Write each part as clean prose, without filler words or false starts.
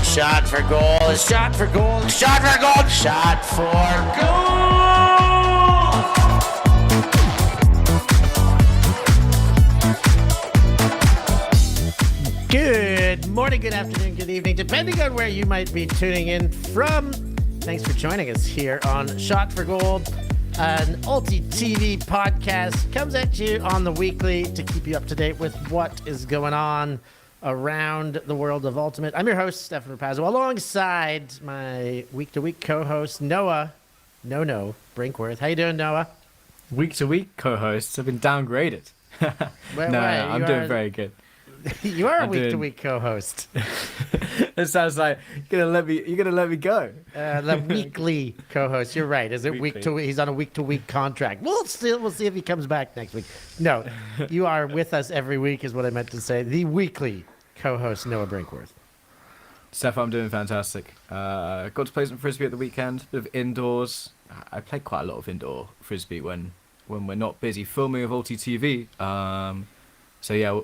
Shot for goal. Shot for goal. Shot for goal. Shot for goal. Good morning, good afternoon, good evening, depending on where you might be tuning in from. Thanks for joining us here on Shot for Gold, an ULTI.TV podcast. Comes at you on the weekly to keep you up to date with what is going on around the world of Ultimate. I'm your host, Stef Pazzo, alongside my week-to-week co-host, Noah, Brinkworth. How you doing, Noah? Week-to-week co-hosts have been downgraded. I'm doing very good. You are a week-to-week co-host. It sounds like you're gonna let me go. The weekly co-host. You're right. Is it week to week? He's on a week-to-week contract. We'll see if he comes back next week. No, you are with us every week, is what I meant to say. The weekly co-host, Noah Brinkworth. Steph, I'm doing fantastic. Got to play some frisbee at the weekend. Bit of indoors. I played quite a lot of indoor frisbee when we're not busy filming with ULTI.TV. So yeah,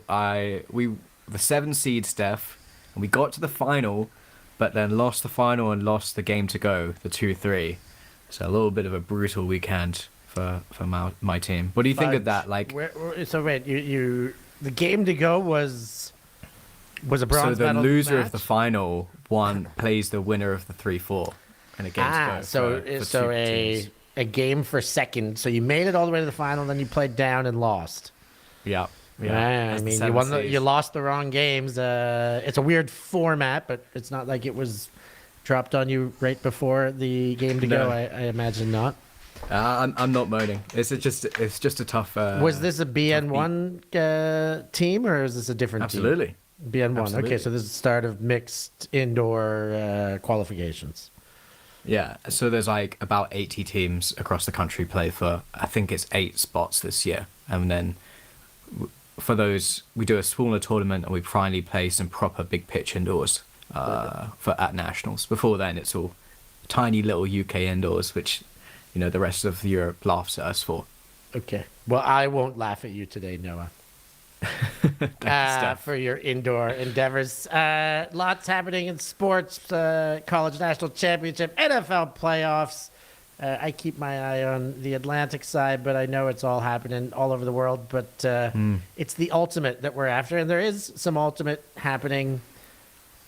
we the 7 seed Steph, and we got to the final, but then lost the final and lost the game to go, the 2-3. So a little bit of a brutal weekend for my team. What do you think of that? Like, the game to go was a bronze medal. So the loser match? of the final plays the winner of the 3-4 in a game to go. A game for second. So you made it all the way to the final, then you played down and lost. Yeah. Yeah, I mean, you lost the wrong games. It's a weird format, but it's not like it was dropped on you right before the game to go. I imagine not. I'm not moaning. It's just a tough. Was this a BN1 team, or is this a different team? Absolutely. BN1. Absolutely. Okay, so this is the start of mixed indoor qualifications. Yeah, so there's like about 80 teams across the country play for, I think it's 8 spots this year, and then for those, we do a smaller tournament and we finally play some proper big pitch indoors at nationals. Before then, it's all tiny little UK indoors, which the rest of Europe laughs at us for. Okay, well, I won't laugh at you today, Noah. For your indoor endeavors. Lots happening in sports, college national championship, NFL playoffs. I keep my eye on the Atlantic side, but I know it's all happening all over the world. But it's the ultimate that we're after, and there is some ultimate happening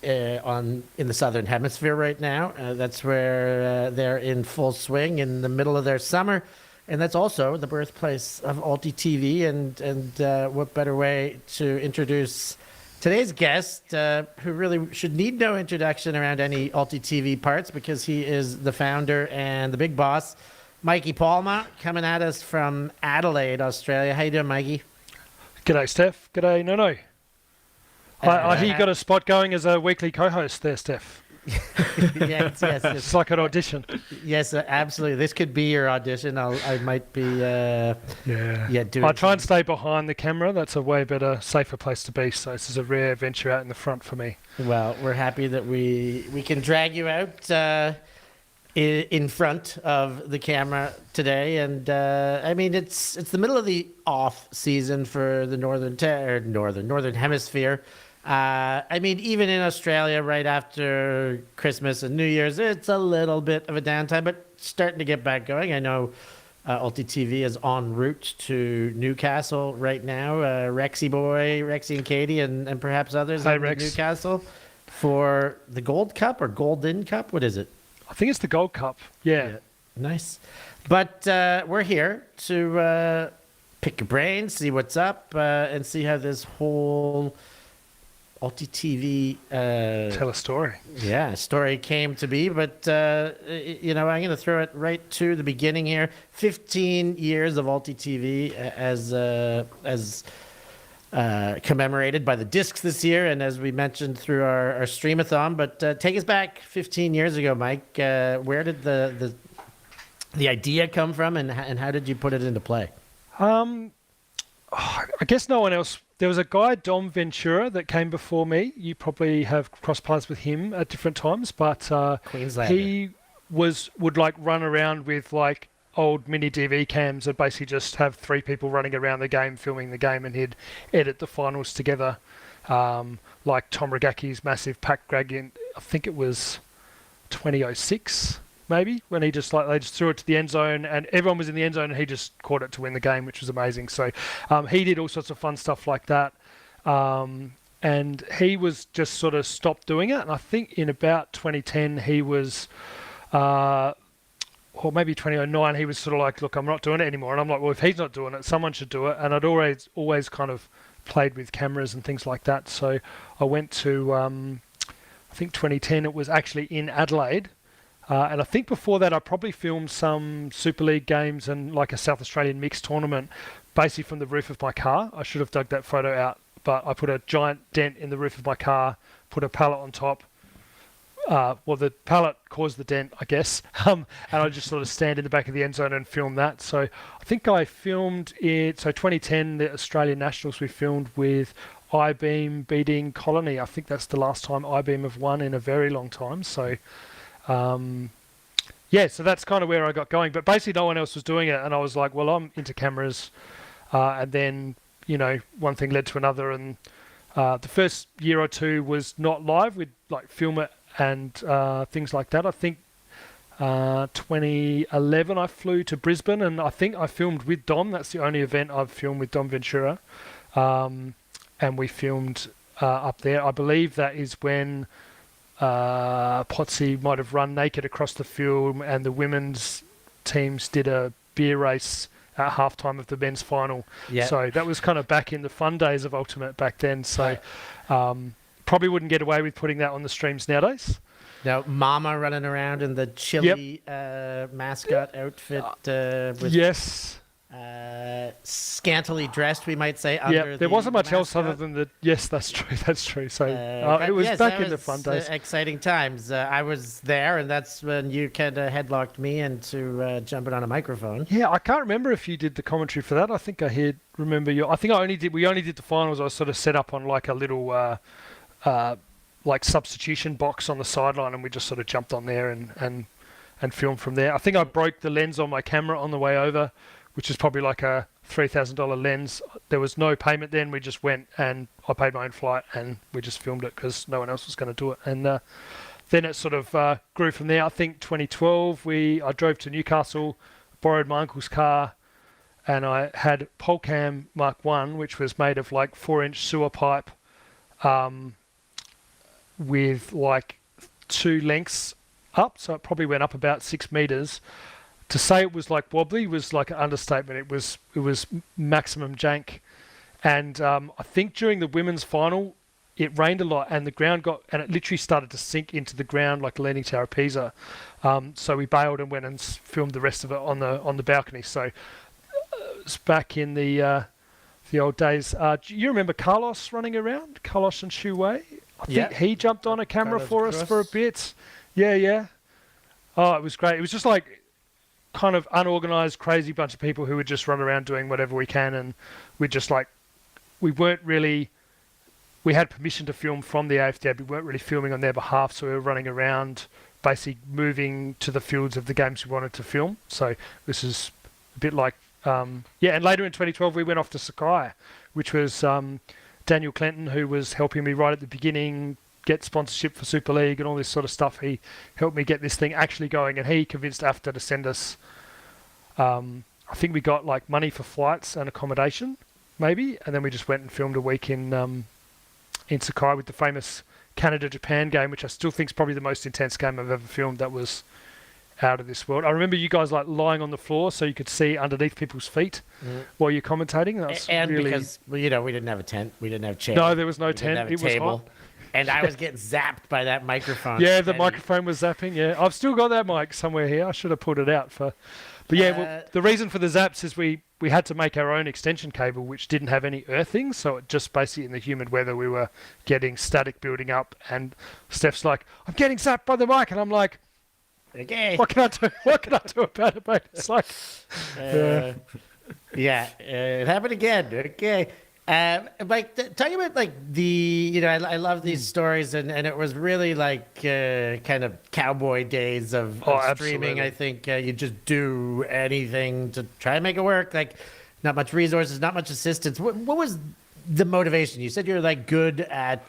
in the Southern Hemisphere right now. That's where they're in full swing in the middle of their summer, and that's also the birthplace of ULTI.TV. And what better way to introduce today's guest, who really should need no introduction around any ULTI.TV parts because he is the founder and the big boss, Mikey Palma, coming at us from Adelaide, Australia. How you doing, Mikey? G'day, Steph. G'day, Nono. I hear you got a spot going as a weekly co-host there, Steph. yes. It's like an audition. Yes, absolutely. This could be your audition. I might be. I try and stay behind the camera. That's a way better, safer place to be. So this is a rare venture out in the front for me. Well, we're happy that we can drag you out in front of the camera today. And I mean, it's the middle of the off season for the northern hemisphere. I mean, even in Australia, right after Christmas and New Year's, it's a little bit of a downtime, but starting to get back going. I know ULTI.TV is en route to Newcastle right now. Rexy and Katie and perhaps others in Newcastle for the Gold Cup or Golden Cup. What is it? I think it's the Gold Cup. Yeah. Nice. But we're here to pick your brains, see what's up, and see how this whole ULTI.TV tell a story. Yeah, story came to be, but I'm going to throw it right to the beginning here. 15 years of ULTI.TV as commemorated by the discs this year, and as we mentioned through our streamathon. But take us back 15 years ago, Mike. Where did the idea come from, and how did you put it into play? I guess no one else. There was a guy, Dom Ventura, that came before me. You probably have crossed paths with him at different times, but he would like run around with like old mini DV cams and basically just have 3 people running around the game, filming the game, and he'd edit the finals together. like Tom Ragaki's massive pack grab in, I think it was 2006 maybe, when he just they just threw it to the end zone and everyone was in the end zone and he just caught it to win the game, which was amazing. So he did all sorts of fun stuff like that. And he was just sort of stopped doing it. And I think in about 2010 he was, or maybe 2009, he was sort of like, look, I'm not doing it anymore. And I'm like, well, if he's not doing it, someone should do it. And I'd always kind of played with cameras and things like that. So I went to, I think 2010, it was actually in Adelaide. And I think before that, I probably filmed some Super League games and like a South Australian mixed tournament, basically from the roof of my car. I should have dug that photo out, but I put a giant dent in the roof of my car, put a pallet on top. Well, the pallet caused the dent, I guess. And I just sort of stand in the back of the end zone and film that. So I think I filmed it. So 2010, the Australian Nationals, we filmed with I-Beam beating Colony. I think that's the last time I-Beam have won in a very long time. So, yeah, so that's kind of where I got going. But basically no one else was doing it. And I was like, well, I'm into cameras. And then, you know, one thing led to another. And the first year or two was not live. We'd like film it and things like that. I think 2011 I flew to Brisbane and I think I filmed with Dom. That's the only event I've filmed with Dom Ventura. And we filmed up there. I believe that is when Pazzo might have run naked across the field and the women's teams did a beer race at halftime of the men's final. Yep. So that was kind of back in the fun days of Ultimate back then. So probably wouldn't get away with putting that on the streams nowadays. Now, Mama running around in the chili mascot outfit. With, yes. Scantily dressed, we might say. Yeah, there wasn't much else other than the. Yes, that's true. That's true. So it was back in the fun days. Exciting times. I was there, and that's when you kind of headlocked me into jumping on a microphone. Yeah, I can't remember if you did the commentary for that. I think I remember you. I think we only did the finals. I was sort of set up on like a little like substitution box on the sideline, and we just sort of jumped on there and filmed from there. I think I broke the lens on my camera on the way over, which is probably like a $3,000 lens. There was no payment then. We just went and I paid my own flight and we just filmed it because no one else was going to do it. And then it sort of grew from there. I think 2012, I drove to Newcastle, borrowed my uncle's car, and I had Polcam Mark 1, which was made of like 4-inch sewer pipe with like 2 lengths up. So it probably went up about 6 meters. To say it was like wobbly was like an understatement. It was maximum jank. And I think during the women's final, it rained a lot and the ground and it literally started to sink into the ground like Leaning Tower of Pisa. So we bailed and went and filmed the rest of it on the balcony. So it's back in the old days. Do you remember Carlos running around? Carlos and Shu Wei? I think he jumped on a camera Carlos for us for a bit. Yeah. Oh, it was great. It was just like kind of unorganized, crazy bunch of people who would just run around doing whatever we can, and we had permission to film from the AFDB. We weren't really filming on their behalf, so we were running around, basically moving to the fields of the games we wanted to film. So this is a bit like, and later in 2012 we went off to Sakai, which was Daniel Clinton, who was helping me right at the beginning, get sponsorship for Super League and all this sort of stuff. He helped me get this thing actually going, and he convinced AFTA to send us, I think we got like money for flights and accommodation, maybe, and then we just went and filmed a week in Sakai with the famous Canada-Japan game, which I still think is probably the most intense game I've ever filmed. That was out of this world. I remember you guys like lying on the floor so you could see underneath people's feet while you're commentating. That was and really... because, well, you know, we didn't have a tent, we didn't have chairs. No, there was no tent. It was hot. And I was getting zapped by that microphone. Yeah, the microphone was zapping. Yeah, I've still got that mic somewhere here. I should have pulled it out for. But yeah, well, the reason for the zaps is we had to make our own extension cable, which didn't have any earthing. So it just basically in the humid weather, we were getting static building up. And Stef's like, "I'm getting zapped by the mic," and I'm like, "Okay, what can I do? What can I do about it, mate?" It's like, it happened again. Okay. Like, talking about like I love these stories, and it was really like kind of cowboy days of streaming. I think you just do anything to try and make it work. Like, not much resources, not much assistance. What was the motivation? You said you're like good at,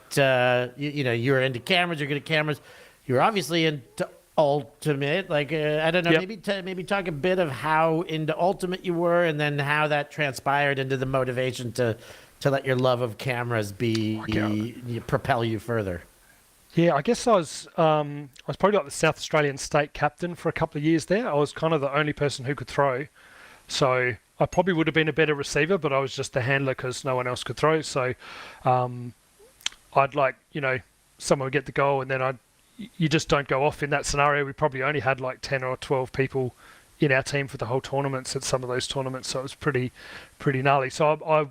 you were into cameras, you're good at cameras. You're obviously into Ultimate. Like, I don't know, maybe talk a bit of how into Ultimate you were and then how that transpired into the motivation to let your love of cameras propel you further. Yeah, I guess I was probably like the South Australian state captain for a couple of years there. I was kind of the only person who could throw. So I probably would have been a better receiver, but I was just the handler because no one else could throw. So I'd like, someone would get the goal and then you just don't go off in that scenario. We probably only had like 10 or 12 people in our team for the whole tournaments at some of those tournaments. So it was pretty gnarly. So I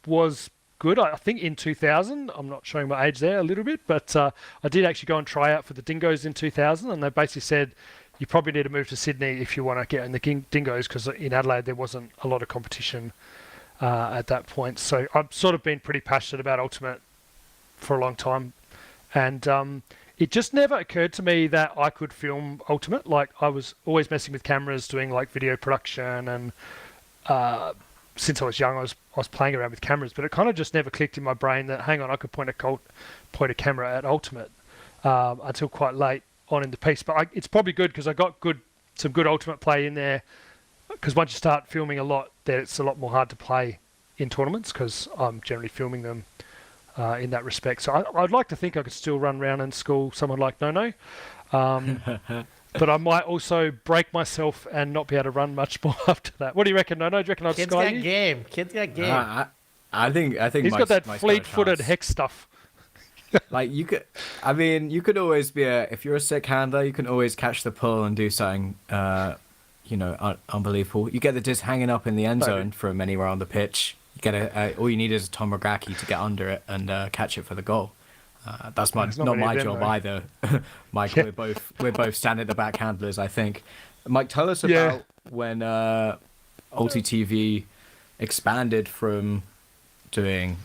was good. I think in 2000, I'm not showing my age there a little bit, but I did actually go and try out for the Dingoes in 2000, and they basically said, you probably need to move to Sydney if you want to get in the Dingoes, because in Adelaide there wasn't a lot of competition at that point. So I've sort of been pretty passionate about Ultimate for a long time, and it just never occurred to me that I could film Ultimate. Like, I was always messing with cameras, doing like video production, and since I was young, I was playing around with cameras, but it kind of just never clicked in my brain that, hang on, I could point a camera at Ultimate until quite late on in the piece. But it's probably good because I got some good Ultimate play in there, because once you start filming a lot, then it's a lot more hard to play in tournaments because I'm generally filming them in that respect. So I'd like to think I could still run around and school someone like No. But I might also break myself and not be able to run much more after that. What do you reckon, No? Do you reckon I'd sky you? Kid's got game. I think he's got that fleet-footed hex stuff. Like, you could always be if you're a sick handler, you can always catch the pull and do something, unbelievable. You get the disc hanging up in the end zone from anywhere on the pitch. You get all you need is a Tom Rogacki to get under it and catch it for the goal. That's not my job either. Mike, yeah. we're both stand-at-the back handlers, I think. Mike, tell us about when ULTI.TV expanded from doing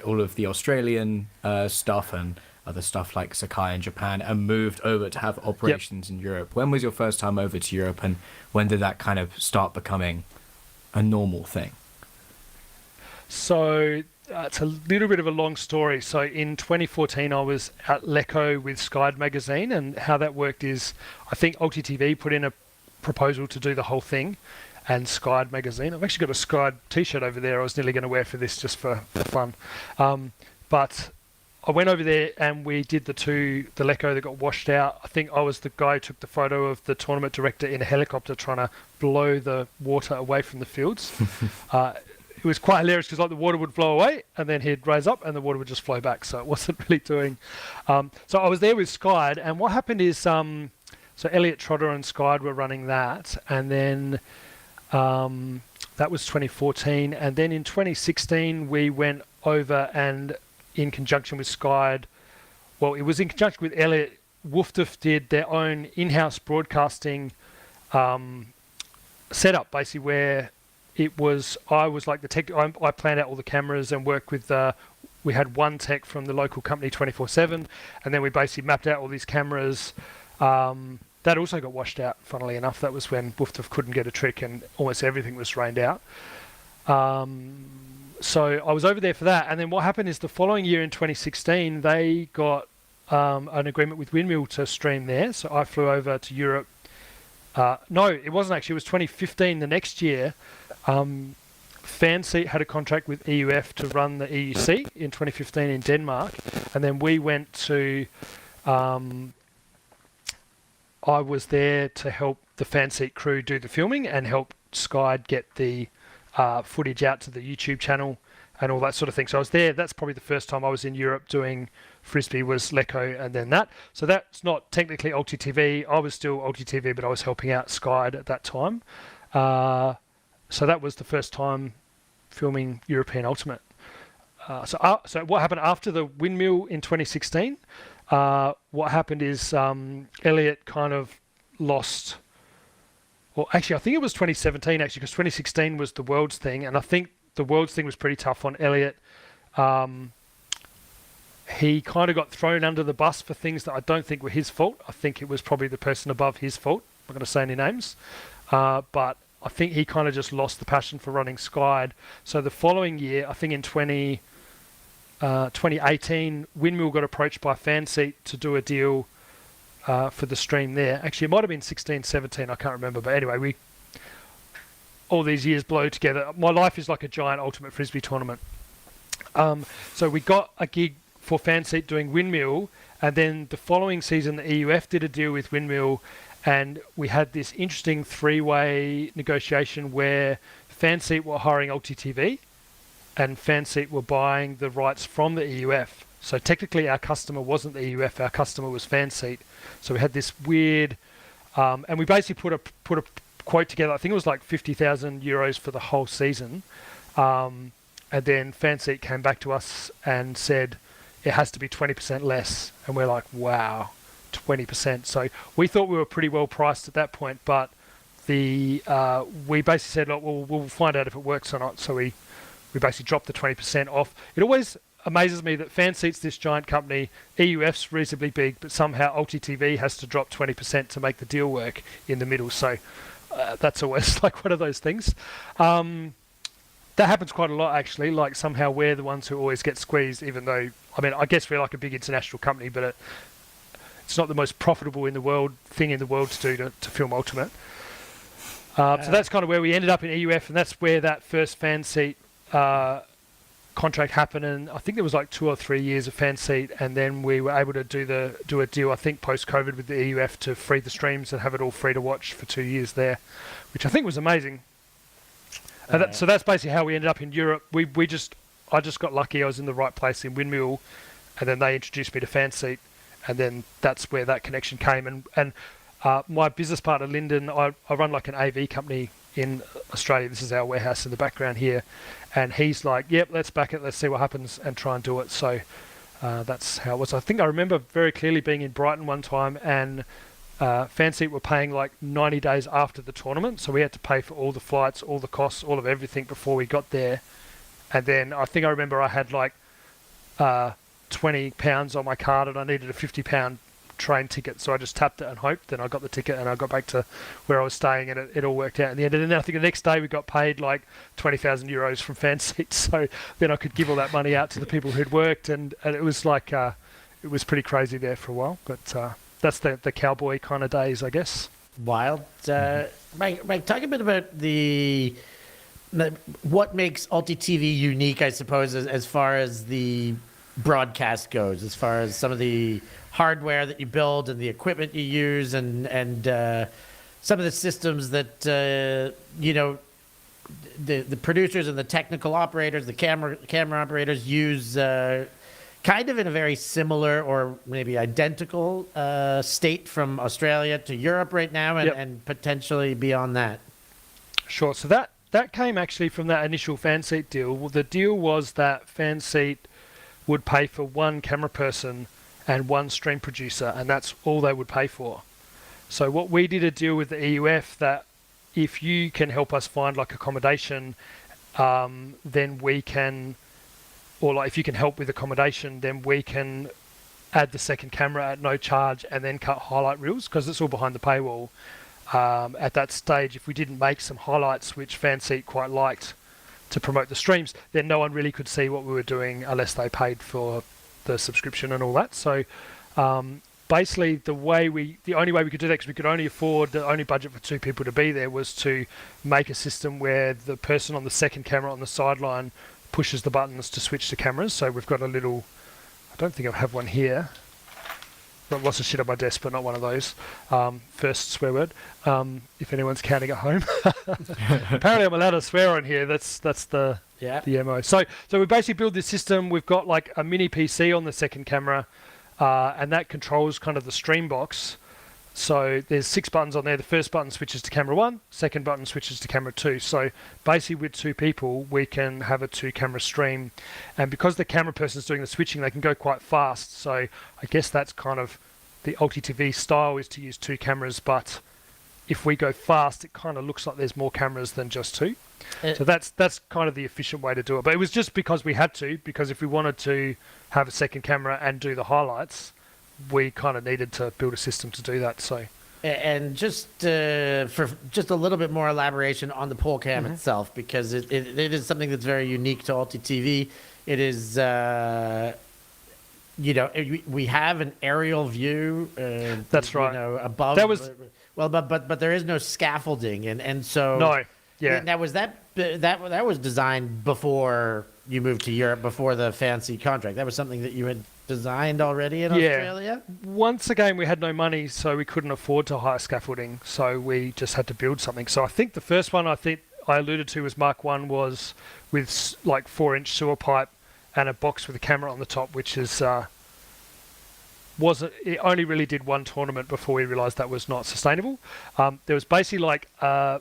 all of the Australian stuff and other stuff like Sakai in Japan, and moved over to have operations in Europe. When was your first time over to Europe, and when did that kind of start becoming a normal thing? So it's a little bit of a long story. So in 2014, I was at Lecco with Skyd magazine, and how that worked is, I think ULTI.TV put in a proposal to do the whole thing, and Skyd magazine. I've actually got a Skyd t-shirt over there I was nearly going to wear for this just for fun. But I went over there and we did the Lecco that got washed out. I think I was the guy who took the photo of the tournament director in a helicopter trying to blow the water away from the fields. It was quite hilarious because like the water would flow away and then he'd raise up and the water would just flow back. So it wasn't really doing. So I was there with Skyd, and what happened is, so Elliot Trotter and Skyd were running that, and then that was 2014, and then in 2016 we went over, and in conjunction with Skyd, well, it was in conjunction with Elliot, Wolfgang did their own in-house broadcasting setup, basically, where I was like the tech. I planned out all the cameras and worked with. We had one tech from the local company 24/7, and then we basically mapped out all these cameras. That also got washed out. Funnily enough, that was when Wolfgang couldn't get a trick, and almost everything was rained out. So I was over there for that, and then what happened is the following year in 2016, they got an agreement with Windmill to stream there. So I flew over to Europe. No, it wasn't actually. It was 2015. The next year. Fanseat had a contract with EUF to run the EUC in 2015 in Denmark, and then we went to. I was there to help the Fanseat crew do the filming and help Skyd get the footage out to the YouTube channel and all that sort of thing. So I was there. That's probably the first time I was in Europe doing Frisbee, was Lecco and then that. So that's not technically ULTI.TV. I was still ULTI.TV, but I was helping out Skyd at that time. So that was the first time filming European Ultimate. So what happened after the Windmill in 2016? What happened is Elliot kind of lost. Well, actually, I think it was 2017 actually, because 2016 was the Worlds thing, and I think the Worlds thing was pretty tough on Elliot. He kind of got thrown under the bus for things that I don't think were his fault. I think it was probably the person above his fault. I'm not going to say any names, but I think he kind of just lost the passion for running Skyd. So the following year, I think in 20 2018, Windmill got approached by Fanseat to do a deal for the stream there. Actually, it might have been 16, 17, I can't remember. But anyway, all these years blow together. My life is like a giant ultimate Frisbee tournament. So we got a gig for Fanseat doing Windmill, and then the following season, the EUF did a deal with Windmill, and we had this interesting three-way negotiation where Fanseat were hiring ULTI.TV, and Fanseat were buying the rights from the EUF. So technically our customer wasn't the EUF, our customer was Fanseat. So we had this weird, and we basically put a quote together. I think it was like 50,000 euros for the whole season. And then Fanseat came back to us and said, it has to be 20% less. And we're like, wow, 20%. So we thought we were pretty well priced at that point, but we basically said, look, we'll find out if it works or not. So we basically dropped the 20% off. It always amazes me that Fanseat's this giant company, EUF's reasonably big, but somehow ULTI.TV has to drop 20% to make the deal work in the middle. So that's always like one of those things. That happens quite a lot, actually. Like somehow we're the ones who always get squeezed, even though, I mean, I guess we're like a big international company, but it's not the most profitable thing in the world to do to film Ultimate. So that's kind of where we ended up in EUF, and that's where that first Fanseat contract happened. And I think there was like 2 or 3 years of Fanseat, and then we were able to do a deal, I think, post-COVID with the EUF to free the streams and have it all free to watch for 2 years there, which I think was amazing. So that's basically how we ended up in Europe. I just got lucky. I was in the right place in Windmill, and then they introduced me to Fanseat, and then that's where that connection came. And my business partner Lyndon, I run like an AV company in Australia. This is our warehouse in the background here, and he's like, "Yep, let's back it. Let's see what happens and try and do it." So that's how it was. I think I remember very clearly being in Brighton one time, and Fanseat were paying like 90 days after the tournament, so we had to pay for all the flights, all the costs, all of everything before we got there. And then I think I remember I had like £20 on my card, and I needed a £50 train ticket, so I just tapped it and hoped. Then I got the ticket, and I got back to where I was staying, and it all worked out in the end. And then I think the next day we got paid like 20,000 euros from Fanseat, so then I could give all that money out to the people who'd worked, and it was like it was pretty crazy there for a while, but. That's the cowboy kind of days, I guess. Wild. Mike, talk a bit about what makes ULTI.TV unique, I suppose, as far as the broadcast goes, as far as some of the hardware that you build and the equipment you use, and some of the systems that the producers and the technical operators, the camera operators use. Kind of in a very similar or maybe identical state from Australia to Europe right now, and potentially beyond that. Sure. So that came actually from that initial Fanseat deal. Well, the deal was that Fanseat would pay for one camera person and one stream producer, and that's all they would pay for. So what we did a deal with the EUF that if you can help us find like accommodation, then we can. Or like if you can help with accommodation, then we can add the second camera at no charge and then cut highlight reels, because it's all behind the paywall. At that stage, if we didn't make some highlights, which Fanseat quite liked to promote the streams, then no one really could see what we were doing unless they paid for the subscription and all that. So basically the only way we could do that, because we could only afford, the only budget for 2 people to be there, was to make a system where the person on the second camera on the sideline pushes the buttons to switch to cameras. So we've got a little, I don't think I have one here. Got lots of shit on my desk, but not one of those. First swear word, if anyone's counting at home. Apparently I'm allowed to swear on here. That's the MO. So we basically build this system. We've got like a mini PC on the second camera, and that controls kind of the stream box. So there's 6 buttons on there. The first button switches to camera 1, second button switches to camera 2. So basically with 2 people, we can have a 2-camera stream. And because the camera person's doing the switching, they can go quite fast. So I guess that's kind of the ULTI.TV style, is to use 2 cameras. But if we go fast, it kind of looks like there's more cameras than just 2. So that's kind of the efficient way to do it. But it was just because we had to, because if we wanted to have a second camera and do the highlights, we kind of needed to build a system to do that. So, and just for just a little bit more elaboration on the pole cam itself, because it is something that's very unique to ULTI.TV. It is, we have an aerial view. That's right. Above. That was but there is no scaffolding, and so no, yeah. Now that was designed before you moved to Europe, before the fancy contract. That was something that you had designed already in Australia? Once again, we had no money, so we couldn't afford to hire scaffolding, so we just had to build something. So I think the first one I alluded to was Mark 1 was with like 4-inch sewer pipe and a box with a camera on the top, which is it only really did one tournament before we realised that was not sustainable. There was basically like a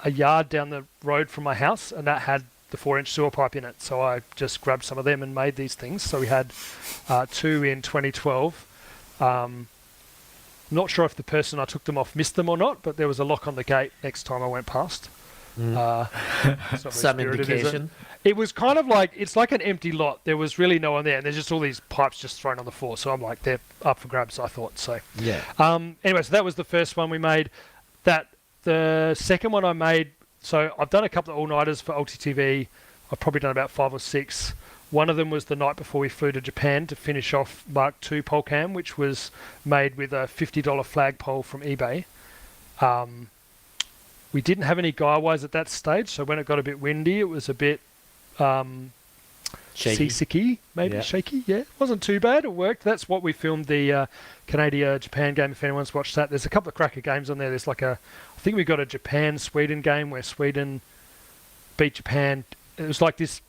yard down the road from my house, and that had the 4-inch sewer pipe in it. So I just grabbed some of them and made these things. So we had 2 in 2012. Not sure if the person I took them off missed them or not, but there was a lock on the gate next time I went past. Some indication. It was kind of like, it's like an empty lot. There was really no one there, and there's just all these pipes just thrown on the floor. So I'm like, they're up for grabs, I thought. So yeah. Anyway, so that was the first one we made. The second one I made, so I've done a couple of all-nighters for ULTI.TV. I've probably done about 5 or 6. One of them was the night before we flew to Japan to finish off Mark II pole cam, which was made with a $50 flagpole from eBay. We didn't have any guy wires at that stage, so when it got a bit windy, it was a bit seasicky, maybe shaky. Yeah, it wasn't too bad. It worked. That's what we filmed the Canada-Japan game. If anyone's watched that, there's a couple of cracker games on there. There's like I think we got a Japan-Sweden game where Sweden beat Japan. It was like this.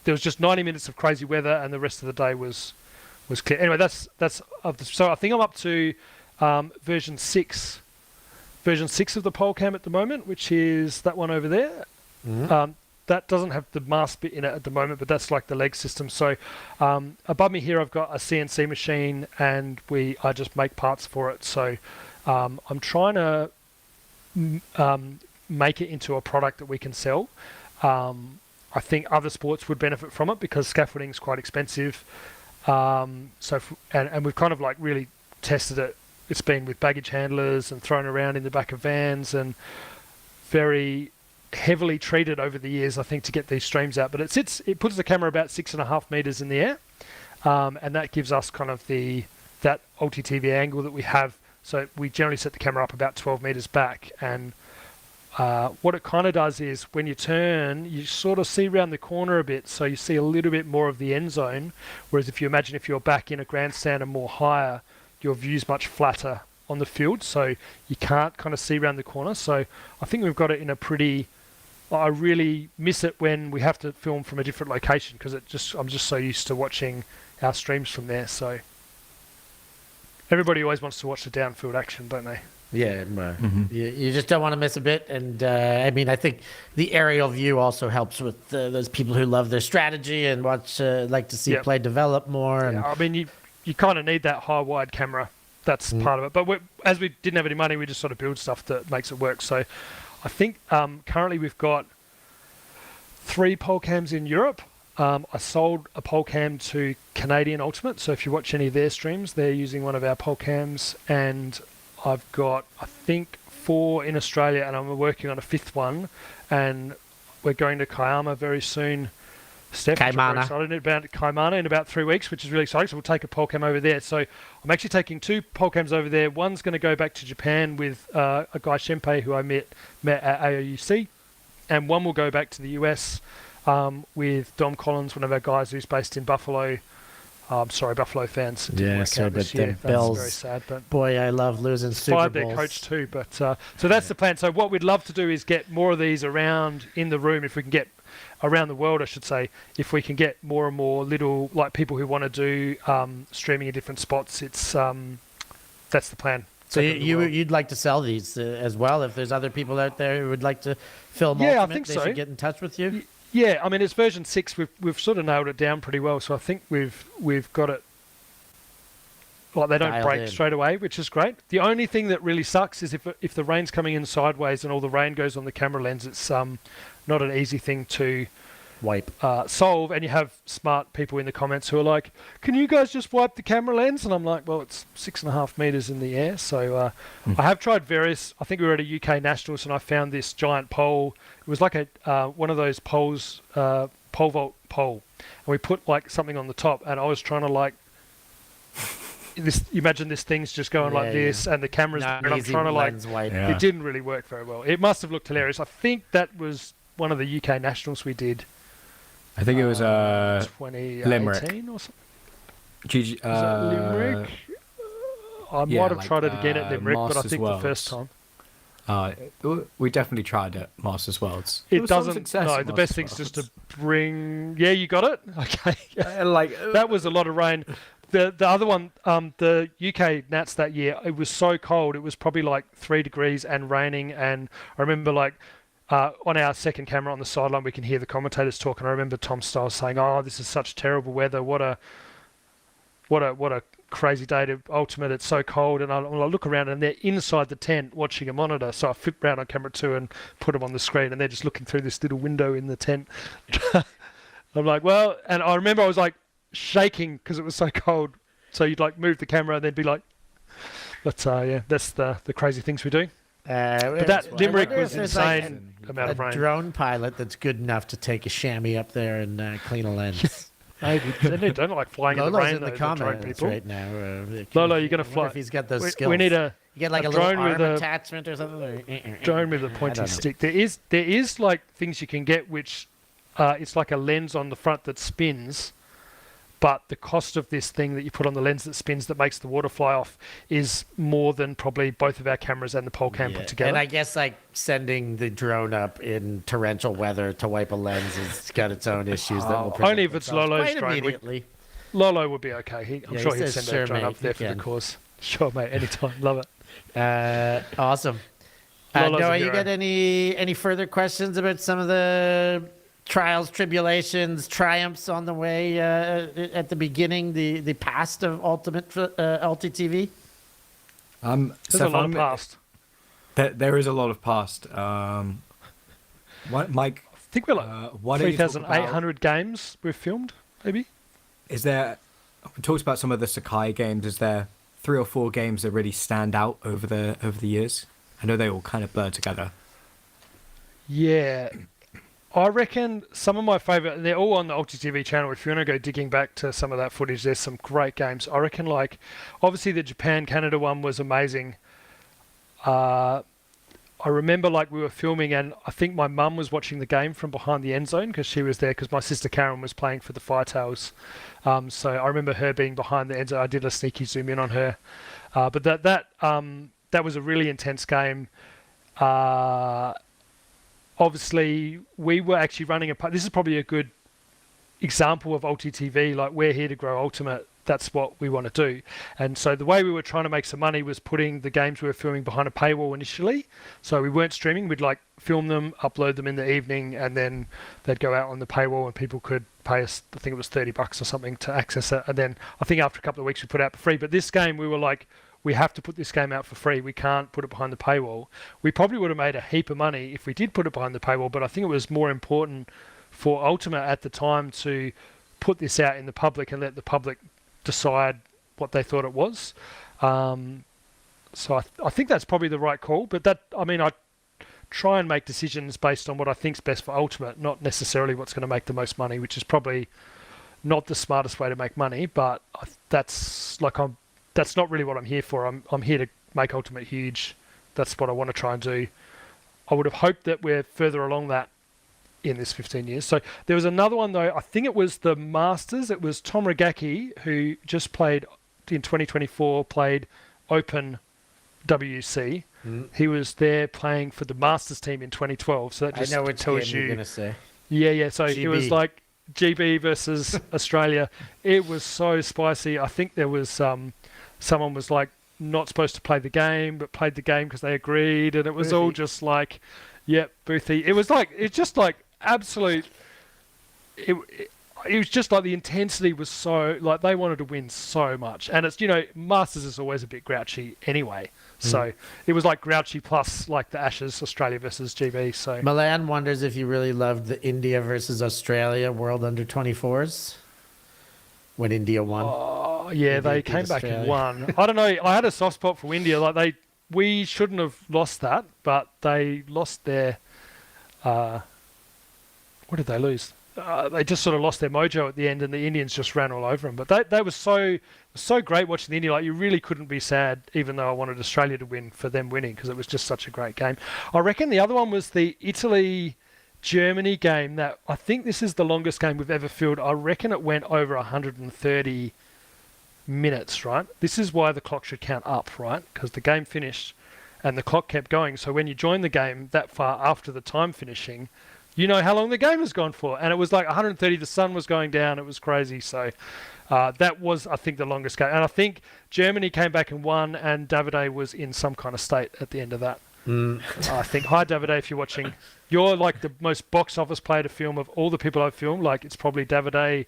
There was just 90 minutes of crazy weather, and the rest of the day was clear. Anyway, that's so I think I'm up to version 6 of the pole cam at the moment, which is that one over there. That doesn't have the mast bit in it at the moment, but that's like the leg system. So above me here, I've got a CNC machine, and I just make parts for it. So I'm trying to make it into a product that we can sell. I think other sports would benefit from it because scaffolding is quite expensive. And we've kind of like really tested it. It's been with baggage handlers and thrown around in the back of vans and very heavily treated over the years, I think, to get these streams out. But it puts the camera about 6.5 meters in the air, and that gives us kind of that ULTI.TV angle that we have. So we generally set the camera up about 12 meters back, and what it kind of does is when you turn, you sort of see around the corner a bit, so you see a little bit more of the end zone. Whereas if you imagine if you're back in a grandstand and more higher, your view's much flatter on the field, so you can't kind of see around the corner. So I think we've got it in a pretty... I really miss it when we have to film from a different location because I'm just so used to watching our streams from there. So everybody always wants to watch the downfield action, don't they? Yeah, you just don't want to miss a bit. And I mean, I think the aerial view also helps with those people who love their strategy and like to see play develop more. Yeah, and I mean, you kind of need that high wide camera. That's part of it. But as we didn't have any money, we just sort of build stuff that makes it work. So I think currently we've got 3 pole cams in Europe. I sold a pole cam to Canadian Ultimate. So if you watch any of their streams, they're using one of our pole cams. And I've got, I think, 4 in Australia, and I'm working on a 5th one. And we're going to Kiama very soon. Stef, I'm excited about Kaimana in about 3 weeks, which is really exciting. So we'll take a pole cam over there. So I'm actually taking 2 pole cams over there. One's going to go back to Japan with a guy Shenpei who I met at AOUC, and one will go back to the US with Dom Collins, one of our guys who's based in Buffalo. I'm sorry, Buffalo fans. Yeah, sorry, but the Bills. Very sad, but boy, I love losing Super Bowls. Fired their coach too, but so that's the plan. So what we'd love to do is get more of these around in the room, if we can get around the world, I should say. If we can get more and more little like people who want to do streaming in different spots, it's that's the plan. So you'd like to sell these as well? If there's other people out there who would like to film, I Ultimate, think they so. should get in touch with you. Yeah, I mean it's version 6. We've sort of nailed it down pretty well. So I think we've got it. Like they don't Dialed break in straight away, which is great. The only thing that really sucks is if the rain's coming in sideways and all the rain goes on the camera lens. It's not an easy thing to wipe solve, and you have smart people in the comments who are like, can you guys just wipe the camera lens? And I'm like, well, it's 6.5 meters in the air. So I have tried various. I think we were at a UK Nationals and I found this giant pole. It was like a one of those poles, pole vault pole, and we put like something on the top, and I was trying to like this. Imagine this thing's just going like this, and the camera's there, and I'm trying to like. Yeah. It didn't really work very well. It must have looked hilarious. I think that was one of the UK nationals we did. I think it was 2018 Limerick. or something. Was Was it Limerick? I might have tried it again at Limerick, but I Masters think Worlds. the first time. We definitely tried it, Masters Worlds. It was some doesn't. success No, at the best Masters thing's just to Worlds. bring. Yeah, you got it. Okay. like That was a lot of rain. The other one, the UK Nats that year, it was so cold. It was probably like 3 degrees and raining. And I remember like on our second camera on the sideline, we can hear the commentators talking. I remember Tom Stiles saying, "Oh, this is such terrible weather. What a crazy day to ultimate. It's so cold." And I look around and they're inside the tent watching a monitor. So I flip around on camera 2 and put them on the screen, and they're just looking through this little window in the tent. I'm like, well, and I remember I was like shaking because it was so cold. So you'd like move the camera and they'd be like, but yeah, that's the crazy things we do. But that Limerick was insane amount of rain. A drone pilot that's good enough to take a chamois up there and clean a lens. Maybe. They don't like flying in the rain, in the though, comments people. right now. Lolo, you're going to fly. If he's got those skills. We need a you get like a drone little with arm a attachment or something. drone with a pointy stick. There is like things you can get which it's like a lens on the front that spins, but the cost of this thing that you put on the lens that spins that makes the water fly off is more than probably both of our cameras and the pole cam put together. And I guess like sending the drone up in torrential weather to wipe a lens has got its own issues. That will only if it's Lolo's drone. Immediately. Lolo would be okay. I'm sure he'd send a drone mate, up there for the course. Sure, mate. Anytime. Love it. Awesome. Lolo's a Noah, you hero. got any further questions about some of the trials, tribulations, triumphs on the way at the beginning, the past of ULTI.TV? There's a lot of past. There is a lot of past. Mike, I think we're like 3,800 games we've filmed, maybe. Is there? We talked about some of the Sakai games. Is there 3 or 4 games that really stand out over the years? I know they all kind of blur together. Yeah. I reckon some of my favourite, and they're all on the ULTI.TV channel. If you want to go digging back to some of that footage, there's some great games. I reckon, like, obviously the Japan-Canada one was amazing. I remember, like, we were filming, and I think my mum was watching the game from behind the end zone because she was there because my sister Karen was playing for the Firetails. So I remember her being behind the end zone. I did a sneaky zoom in on her. But that was a really intense game. Obviously, we were actually running this is probably a good example of ULTI.TV. Like, we're here to grow Ultimate. That's what we want to do. And so the way we were trying to make some money was putting the games we were filming behind a paywall initially. So we weren't streaming. We'd like film them, upload them in the evening, and then they'd go out on the paywall and people could pay us, I think it was $30 or something to access it. And then I think after a couple of weeks we put it out for free. But this game, we were like, we have to put this game out for free. We can't put it behind the paywall. We probably would have made a heap of money if we did put it behind the paywall, but I think it was more important for Ultimate at the time to put this out in the public and let the public decide what they thought it was. So I think that's probably the right call, but I try and make decisions based on what I think's best for Ultimate, not necessarily what's going to make the most money, which is probably not the smartest way to make money, but that's not really what I'm here for. I'm here to make Ultimate huge. That's what I want to try and do. I would have hoped that we're further along that in this 15 years. So there was another one, though. I think it was the Masters. It was Tom Regacki, who just played in 2024, played Open WC. He was there playing for the Masters team in 2012. So that just I know what tells you're you. going to say. Yeah. So GB. it was like GB versus Australia. It was so spicy. I think there was someone was like not supposed to play the game, but played the game because they agreed, and it was all just like, yep, Boothy. It was just like absolute. It was just like the intensity was so like they wanted to win so much, and it's Masters is always a bit grouchy anyway. So it was like grouchy plus like the Ashes, Australia versus GB. So Milan wonders if you really loved the India versus Australia World Under 24s when India won. Oh yeah, India they beat came back Australia. and won. I don't know. I had a soft spot for India. Like we shouldn't have lost that, but they lost their. What did they lose? they just sort of lost their mojo at the end, and the Indians just ran all over them. But they was so great watching the India. Like, you really couldn't be sad, even though I wanted Australia to win, for them winning, because it was just such a great game. I reckon the other one was the Italy-Germany game. That I think this is the longest game we've ever filled. I reckon it went over 130 minutes, right? This is why the clock should count up, right? Because the game finished and the clock kept going. So when you join the game that far after the time finishing, you know how long the game has gone for. And it was like 130, the sun was going down, it was crazy. So that was, I think, the longest game. And I think Germany came back and won, and Davide was in some kind of state at the end of that. I think, hi Davide, if you're watching. You're like the most box office player to film of all the people I've filmed. Like, it's probably Davide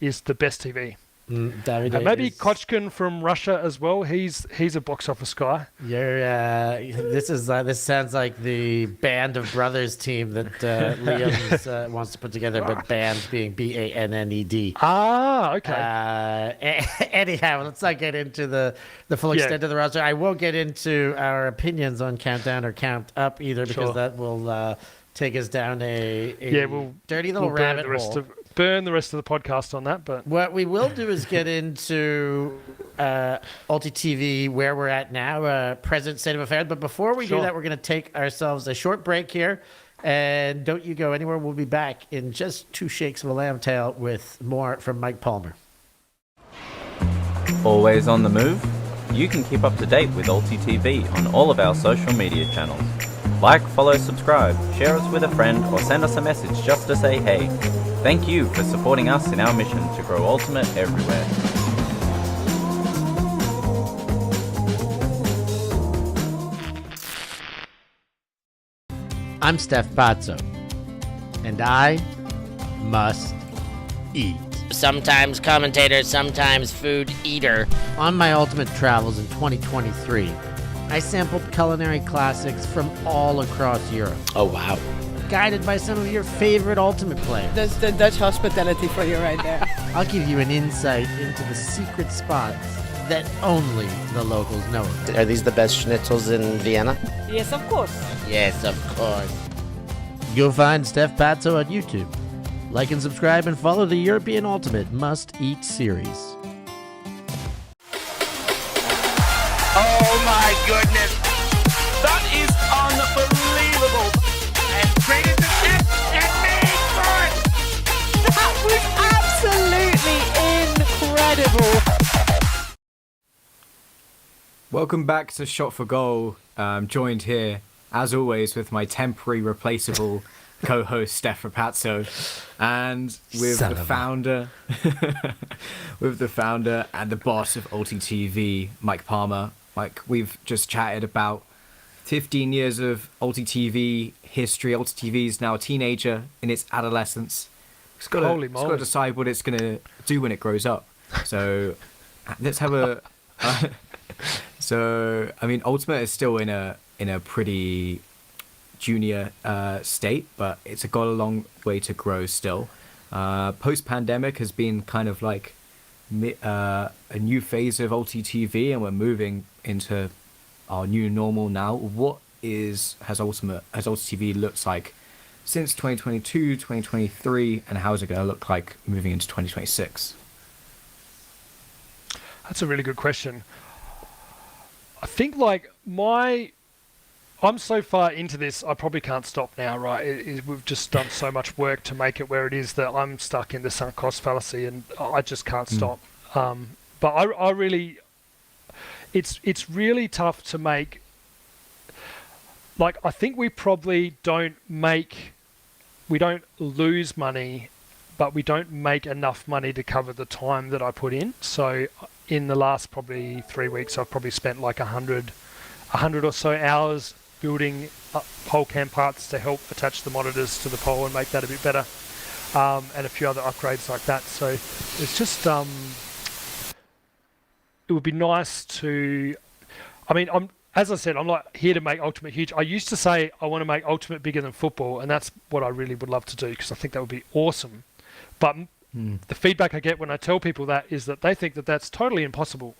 is the best TV. Davide maybe Kochkin from Russia as well. He's a box office guy. This sounds like the Band of Brothers team that Liam wants to put together, but band being BANNED. Ah, okay. Anyhow, let's not get into the full extent of the roster. I won't get into our opinions on Countdown or Count Up either, because that will take us down a dirty little rabbit hole. Burn the rest of the podcast on that, but what we will do is get into ULTI.TV, where we're at now, present state of affairs. But before we do that, we're going to take ourselves a short break here, and don't you go anywhere. We'll be back in just 2 shakes of a lamb tail with more from Mike Palmer. Always on the move? You can keep up to date with ULTI.TV on all of our social media channels. Like, follow, subscribe, share us with a friend, or send us a message just to say hey. Thank you for supporting us in our mission to grow Ultimate everywhere. I'm Stef Pazzo, and I must eat. Sometimes commentator, sometimes food eater. On my Ultimate travels in 2023, I sampled culinary classics from all across Europe. Oh, wow. Guided by some of your favorite Ultimate players. That's the Dutch hospitality for you right there. I'll give you an insight into the secret spots that only the locals know of. Are these the best schnitzels in Vienna? Yes, of course. Yes, of course. You'll find Stef Pazzo on YouTube. Like and subscribe and follow the European Ultimate Must Eat series. Oh my goodness. That is unbelievable. And traded the Stef and made for it. That was absolutely incredible. Welcome back to Shot for Goal. Joined here, as always, with my temporary replaceable co-host Stef Pazzo, and with the founder and the boss of ULTI.TV, Mike Palmer. Mike, we've just chatted about 15 years of ULTI.TV history. ULTI.TV is now a teenager in its adolescence. It's got to decide what it's going to do when it grows up. So let's have a... So, I mean, Ultimate is still in a pretty junior state, but it's got a long way to grow still. Post-pandemic has been kind of like a new phase of ULTI.TV, and we're moving into our new normal now. What has ULTI.TV looked like since 2022, 2023, and how is it going to look like moving into 2026? That's a really good question. I think I'm so far into this, I probably can't stop now, right? We've just done so much work to make it where it is that I'm stuck in the sunk cost fallacy, and I just can't stop. But I really, it's really tough to make. Like, I think we probably we don't lose money, but we don't make enough money to cover the time that I put in. So in the last probably 3 weeks, I've probably spent like 100 or so hours building up pole cam parts to help attach the monitors to the pole and make that a bit better, and a few other upgrades like that. So it's just it would be nice to, I mean, as I said, I'm not here to make Ultimate huge. I used to say I want to make Ultimate bigger than football, and that's what I really would love to do, because I think that would be awesome. But the feedback I get when I tell people that is that they think that that's totally impossible.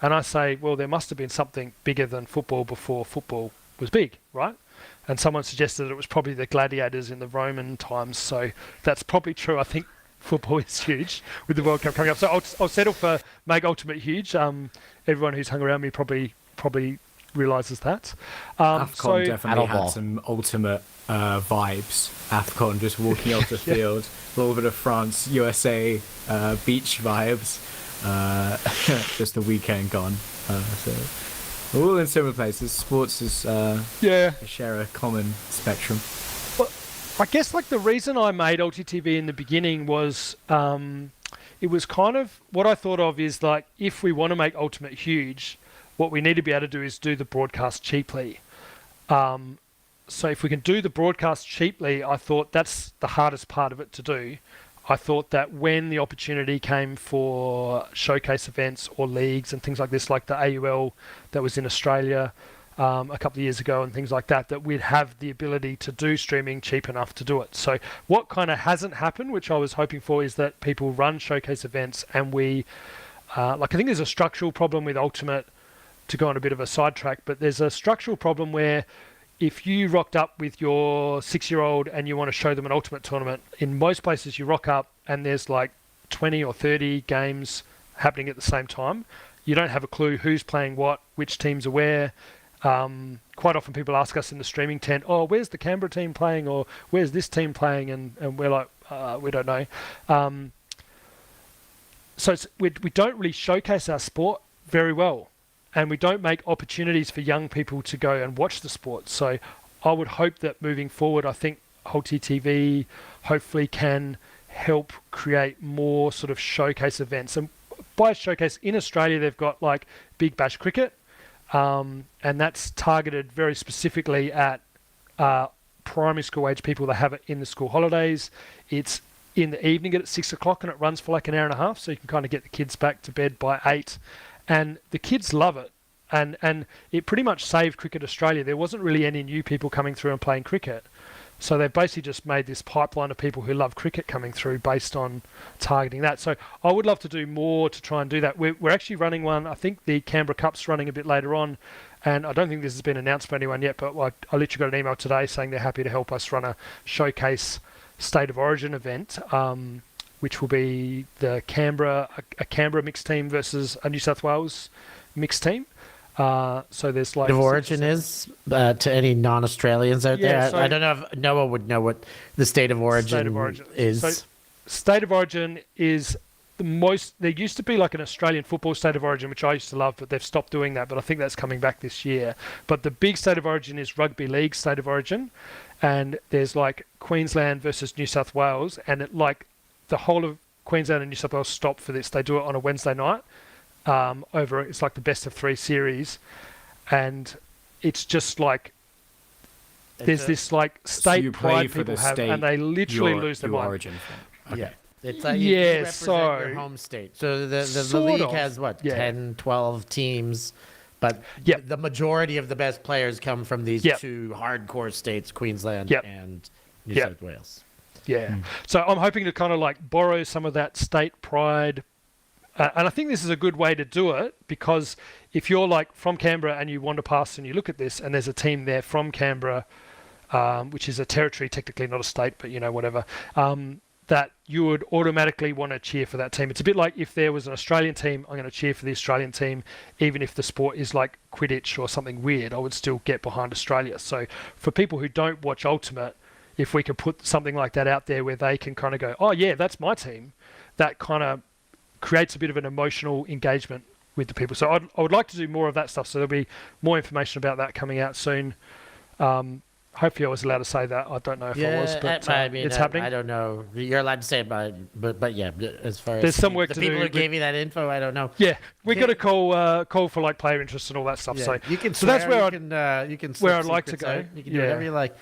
And I say, well, there must have been something bigger than football before football was big, right? And someone suggested it was probably the gladiators in the Roman times. So that's probably true. I think football is huge with the World Cup coming up. So I'll settle for make Ultimate huge. Everyone who's hung around me probably realises that. AFCON definitely had some ultimate vibes. AFCON just walking off the field, a little bit of France, USA beach vibes. Just the weekend gone. So we're all in similar places. Sports is share a common spectrum. Well, I guess like the reason I made ULTI.TV in the beginning was it was kind of what I thought of is like if we want to make Ultimate huge, what we need to be able to do is do the broadcast cheaply. So if we can do the broadcast cheaply, I thought that's the hardest part of it to do. I thought that when the opportunity came for showcase events or leagues and things like this, like the AUL that was in Australia a couple of years ago and things like that, that we'd have the ability to do streaming cheap enough to do it. So what kind of hasn't happened, which I was hoping for, is that people run showcase events and we, I think there's a structural problem with Ultimate, to go on a bit of a sidetrack, but there's a structural problem where if you rocked up with your 6-year-old and you want to show them an Ultimate tournament, in most places you rock up and there's like 20 or 30 games happening at the same time. You don't have a clue who's playing what, which teams are where. Quite often people ask us in the streaming tent, oh, where's the Canberra team playing, or where's this team playing, and we're like, we don't know. So we don't really showcase our sport very well. And we don't make opportunities for young people to go and watch the sport. So I would hope that moving forward, I think ULTI.TV hopefully can help create more sort of showcase events. And by showcase, in Australia, they've got like Big Bash Cricket, and that's targeted very specifically at primary school age people that have it in the school holidays. It's in the evening at 6 o'clock and it runs for like an hour and a half, so you can kind of get the kids back to bed by 8. And the kids love it. And it pretty much saved Cricket Australia. There wasn't really any new people coming through and playing cricket. So they've basically just made this pipeline of people who love cricket coming through based on targeting that. So I would love to do more to try and do that. We're actually running one. I think the Canberra Cup's running a bit later on. And I don't think this has been announced by anyone yet, but I literally got an email today saying they're happy to help us run a showcase State of Origin event, which will be a Canberra mixed team versus a New South Wales mixed team. So there's like... State of Origin is, to any non-Australians out there, so I don't know if Noah would know what the State of Origin is. So State of Origin is the most... There used to be like an Australian football State of Origin, which I used to love, but they've stopped doing that, but I think that's coming back this year. But the big State of Origin is Rugby League State of Origin, and there's like Queensland versus New South Wales, and it like... The whole of Queensland and New South Wales stop for this. They do it on a Wednesday night. It's like the best of 3 series, and it's just like there's this like state pride people have, and they literally lose their mind. Origin from. Okay. Yeah, it's like you represent your home state. So the league has what 10, 12 teams, but the majority of the best players come from these 2 hardcore states, Queensland and New South Wales. Yeah. So I'm hoping to kind of like borrow some of that state pride. And I think this is a good way to do it, because if you're like from Canberra and you wander past and you look at this and there's a team there from Canberra, which is a territory, technically not a state, but whatever, that you would automatically want to cheer for that team. It's a bit like if there was an Australian team, I'm going to cheer for the Australian team, even if the sport is like Quidditch or something weird, I would still get behind Australia. So for people who don't watch Ultimate, if we could put something like that out there where they can kind of go, oh yeah, that's my team, that kind of creates a bit of an emotional engagement with the people. So I would like to do more of that stuff. So there'll be more information about that coming out soon. Hopefully I was allowed to say that. I don't know if I was, but it's happening. I don't know. You're allowed to say it, but yeah, as far as there's some work the to people do. who gave you that info, I don't know. Yeah, we got a call for like player interest and all that stuff. Yeah, So you can. So that's where you can where I'd like to go. Out. You can do whatever you like.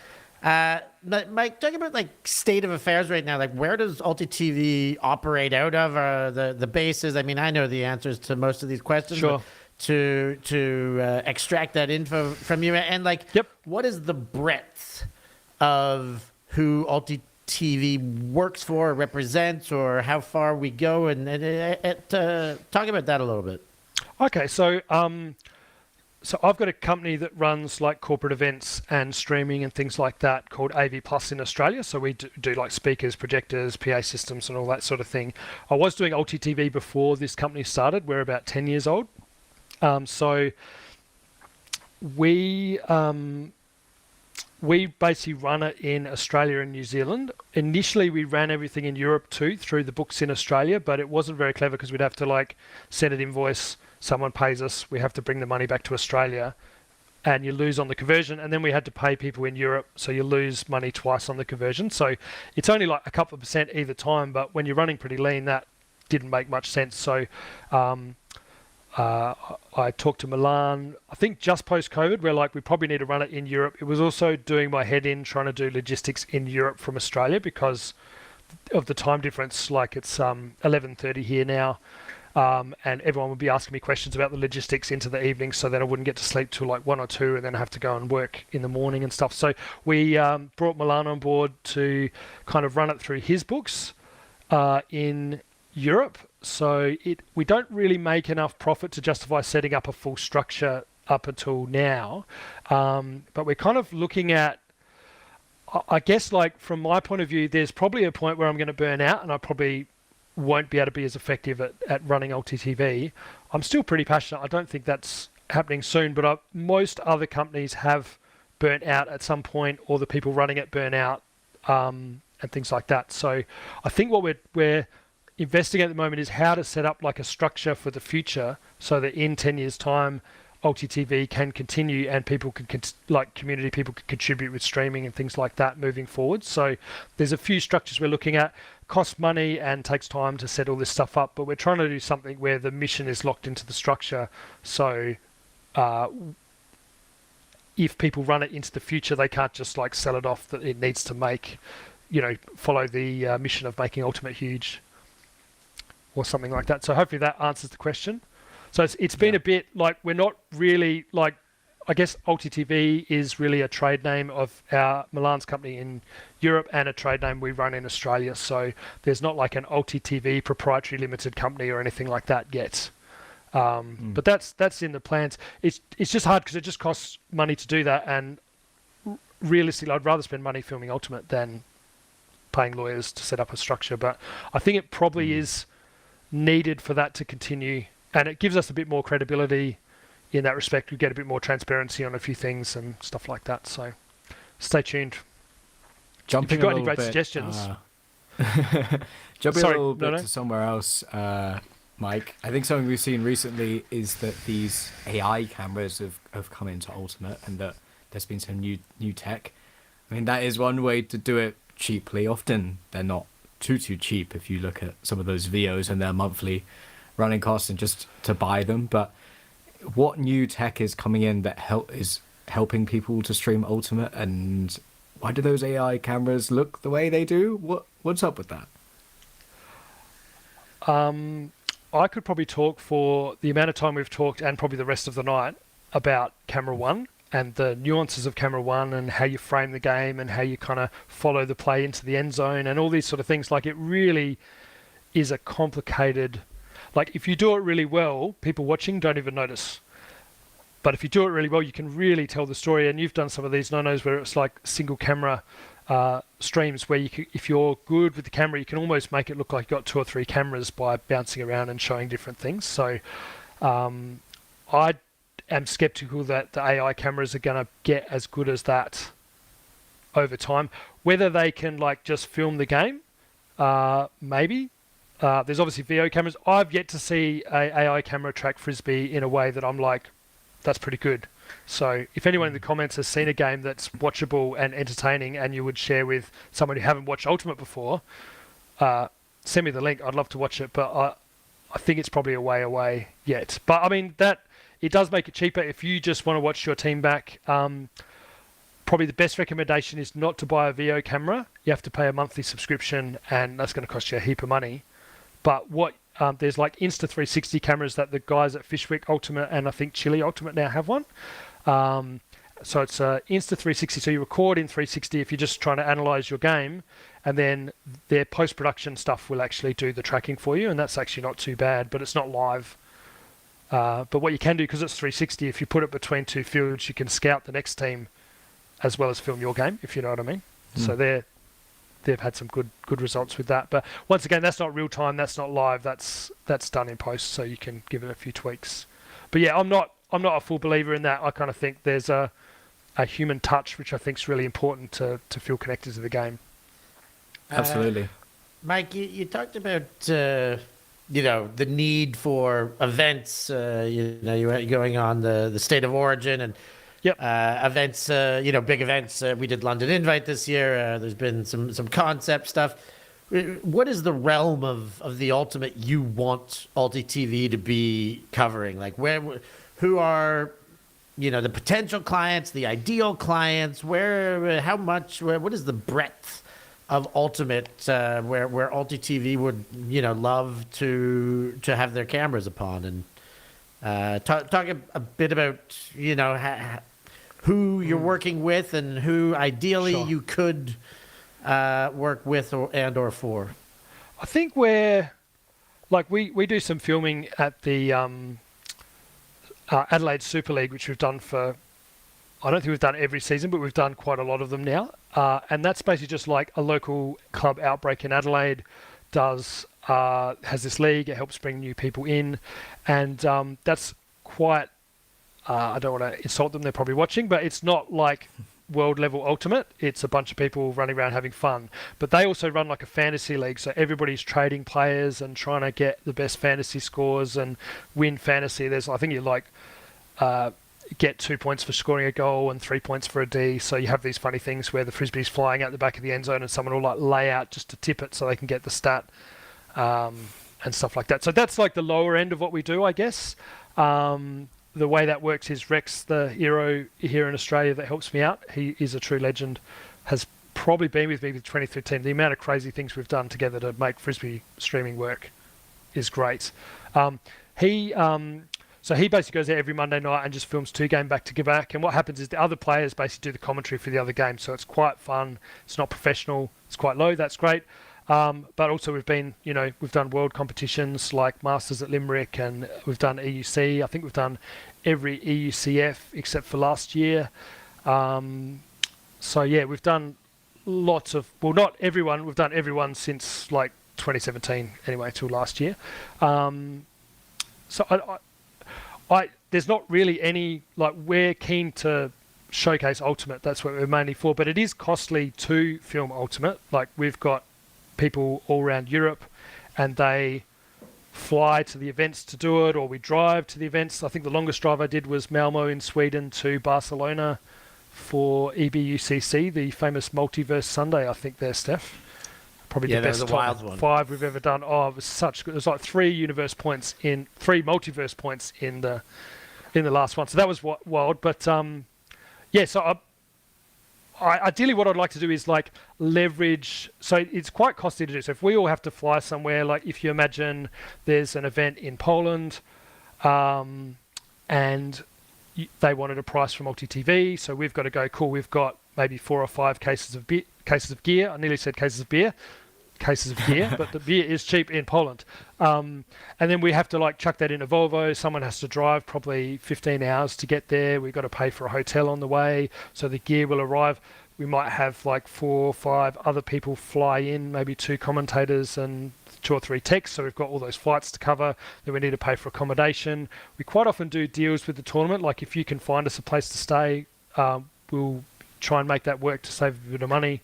But Mike, talking about like state of affairs right now, like where does ULTI.TV operate out of? The bases? I mean, I know the answers to most of these questions. Sure. To extract that info from you, and like, what is the breadth of who ULTI.TV works for, represents, or how far we go, and talk about that a little bit. Okay, so So I've got a company that runs like corporate events and streaming and things like that called AV Plus in Australia. So we do like speakers, projectors, PA systems and all that sort of thing. I was doing ULTI.TV before this company started. We're about 10 years old. So we basically run it in Australia and New Zealand. Initially, we ran everything in Europe too through the books in Australia, but it wasn't very clever because we'd have to like send an invoice, someone pays us, we have to bring the money back to Australia, and you lose on the conversion. And then we had to pay people in Europe, so you lose money twice on the conversion. So it's only like a couple of % either time, but when you're running pretty lean, that didn't make much sense. So I talked to Milan, I think just post-COVID, where like we probably need to run it in Europe. It was also doing my head in trying to do logistics in Europe from Australia because of the time difference. Like it's 11:30 here now, and everyone would be asking me questions about the logistics into the evening, so then I wouldn't get to sleep till like 1 or 2 and then have to go and work in the morning and stuff. So we brought Milan on board to kind of run it through his books in Europe. So we don't really make enough profit to justify setting up a full structure up until now. But we're kind of looking at, I guess, like from my point of view, there's probably a point where I'm going to burn out and I probably won't be able to be as effective at running ULTI.TV. I'm still pretty passionate. I don't think that's happening soon, but most other companies have burnt out at some point, or the people running it burn out and things like that. So I think what we're investing at the moment is how to set up like a structure for the future so that in 10 years time ULTI.TV can continue and people can like community people can contribute with streaming and things like that moving forward. So there's a few structures we're looking at. Costs money and takes time to set all this stuff up, but we're trying to do something where the mission is locked into the structure, so if people run it into the future, they can't just like sell it off, that it needs to make, follow the mission of making Ultimate huge or something like that. So hopefully that answers the question. So it's been a bit like, we're not really like, I guess ULTI.TV is really a trade name of our Milan's company in Europe and a trade name we run in Australia. So there's not like an ULTI.TV proprietary limited company or anything like that yet. But that's in the plans. It's just hard because it just costs money to do that. And realistically, I'd rather spend money filming Ultimate than paying lawyers to set up a structure. But I think it probably is needed for that to continue, and it gives us a bit more credibility in that respect. We get a bit more transparency on a few things and stuff like that. So stay tuned. Jumping if you've got any great suggestions. Jumping a little bit to somewhere else, Mike, I think something we've seen recently is that these AI cameras have come into Ultimate, and that there's been some new tech. I mean, that is one way to do it cheaply. Often they're not too cheap if you look at some of those VOs and their monthly running costs and just to buy them. But what new tech is coming in that is helping people to stream Ultimate, and why do those AI cameras look the way they do? What's up with that? I could probably talk for the amount of time we've talked and probably the rest of the night about Camera One and the nuances of Camera One and how you frame the game and how you kind of follow the play into the end zone and all these sort of things. Like, it really is a complicated, like, if you do it really well, people watching don't even notice. But if you do it really well, you can really tell the story. And you've done some of these no-nos where it's like single camera streams where if you're good with the camera, you can almost make it look like you've got 2 or 3 cameras by bouncing around and showing different things. So I am skeptical that the AI cameras are going to get as good as that over time. Whether they can like just film the game, maybe. There's obviously VO cameras. I've yet to see a AI camera track Frisbee in a way that I'm like, that's pretty good. So if anyone in the comments has seen a game that's watchable and entertaining and you would share with someone who haven't watched Ultimate before, send me the link. I'd love to watch it, but I think it's probably a way away yet. But I mean, that it does make it cheaper if you just want to watch your team back. Probably the best recommendation is not to buy a VO camera. You have to pay a monthly subscription, and that's going to cost you a heap of money. But there's like Insta360 cameras that the guys at Fishwick Ultimate and I think Chile Ultimate now have one. So it's Insta360. So you record in 360 if you're just trying to analyze your game, and then their post-production stuff will actually do the tracking for you, and that's actually not too bad, but it's not live. But what you can do, because it's 360, if you put it between two fields, you can scout the next team as well as film your game, if you know what I mean. So they've had some good results with that. But once again, that's not real time, that's not live, that's done in post, so you can give it a few tweaks. But yeah, I'm not a full believer in that. I kind of think there's a human touch, which I think is really important to feel connected to the game. Absolutely. Mike, you talked about the need for events. You're going on the State of Origin and events. Big events. We did London Invite this year. There's been some concept stuff. What is the realm of the Ultimate you want ULTI.TV to be covering? Like who are the potential clients, the ideal clients? How much? What is the breadth of Ultimate where ULTI.TV would love to have their cameras upon? And talk a bit about who you're working with and who ideally you could work with or for. I think we do some filming at the Adelaide Super League, which we've done for, I don't think we've done every season, but we've done quite a lot of them now. And that's basically just like a local club Outbreak in Adelaide has this league. It helps bring new people in. And that's quite, I don't want to insult them, they're probably watching, but it's not like world level Ultimate. It's a bunch of people running around having fun. But they also run like a fantasy league, so everybody's trading players and trying to get the best fantasy scores and win fantasy. I think you get 2 points for scoring a goal and 3 points for a D. So you have these funny things where the Frisbee's flying out the back of the end zone and someone will lay out just to tip it so they can get the stat and stuff like that. So that's like the lower end of what we do, I guess. The way that works is Rex, the hero here in Australia that helps me out, he is a true legend, has probably been with me with 2013. The amount of crazy things we've done together to make Frisbee streaming work is great. He basically goes there every Monday night and just films 2 games back to back. And what happens is the other players basically do the commentary for the other game. So it's quite fun. It's not professional. It's quite low. That's great. But also we've done world competitions like Masters at Limerick, and we've done EUC. I think we've done every EUCF except for last year. We've done lots of, well, not everyone. We've done everyone since like 2017 anyway, till last year. There's not really any, we're keen to showcase Ultimate. That's what we're mainly for. But it is costly to film Ultimate. Like we've got people all around Europe and they fly to the events to do it, or we drive to the events. I think the longest drive I did was Malmo in Sweden to Barcelona for EBUCC, the famous Multiverse Sunday, I think there, Stef. Probably the best top 5 we've ever done. Oh, it was such good. There's like 3 multiverse points in the last one. So that was wild. But ideally what I'd like to do is like leverage, so it's quite costly to do. So if we all have to fly somewhere, like if you imagine there's an event in Poland and they wanted a price from ULTI.TV, so we've got to go, cool, we've got maybe 4 or 5 cases of gear. I nearly said cases of beer, but the beer is cheap in Poland. And then we have to chuck that in a Volvo. Someone has to drive probably 15 hours to get there. We've got to pay for a hotel on the way. So the gear will arrive. We might have 4 or 5 other people fly in, maybe 2 commentators and 2 or 3 techs. So we've got all those flights to cover. Then we need to pay for accommodation. We quite often do deals with the tournament. Like if you can find us a place to stay, we'll try and make that work to save a bit of money.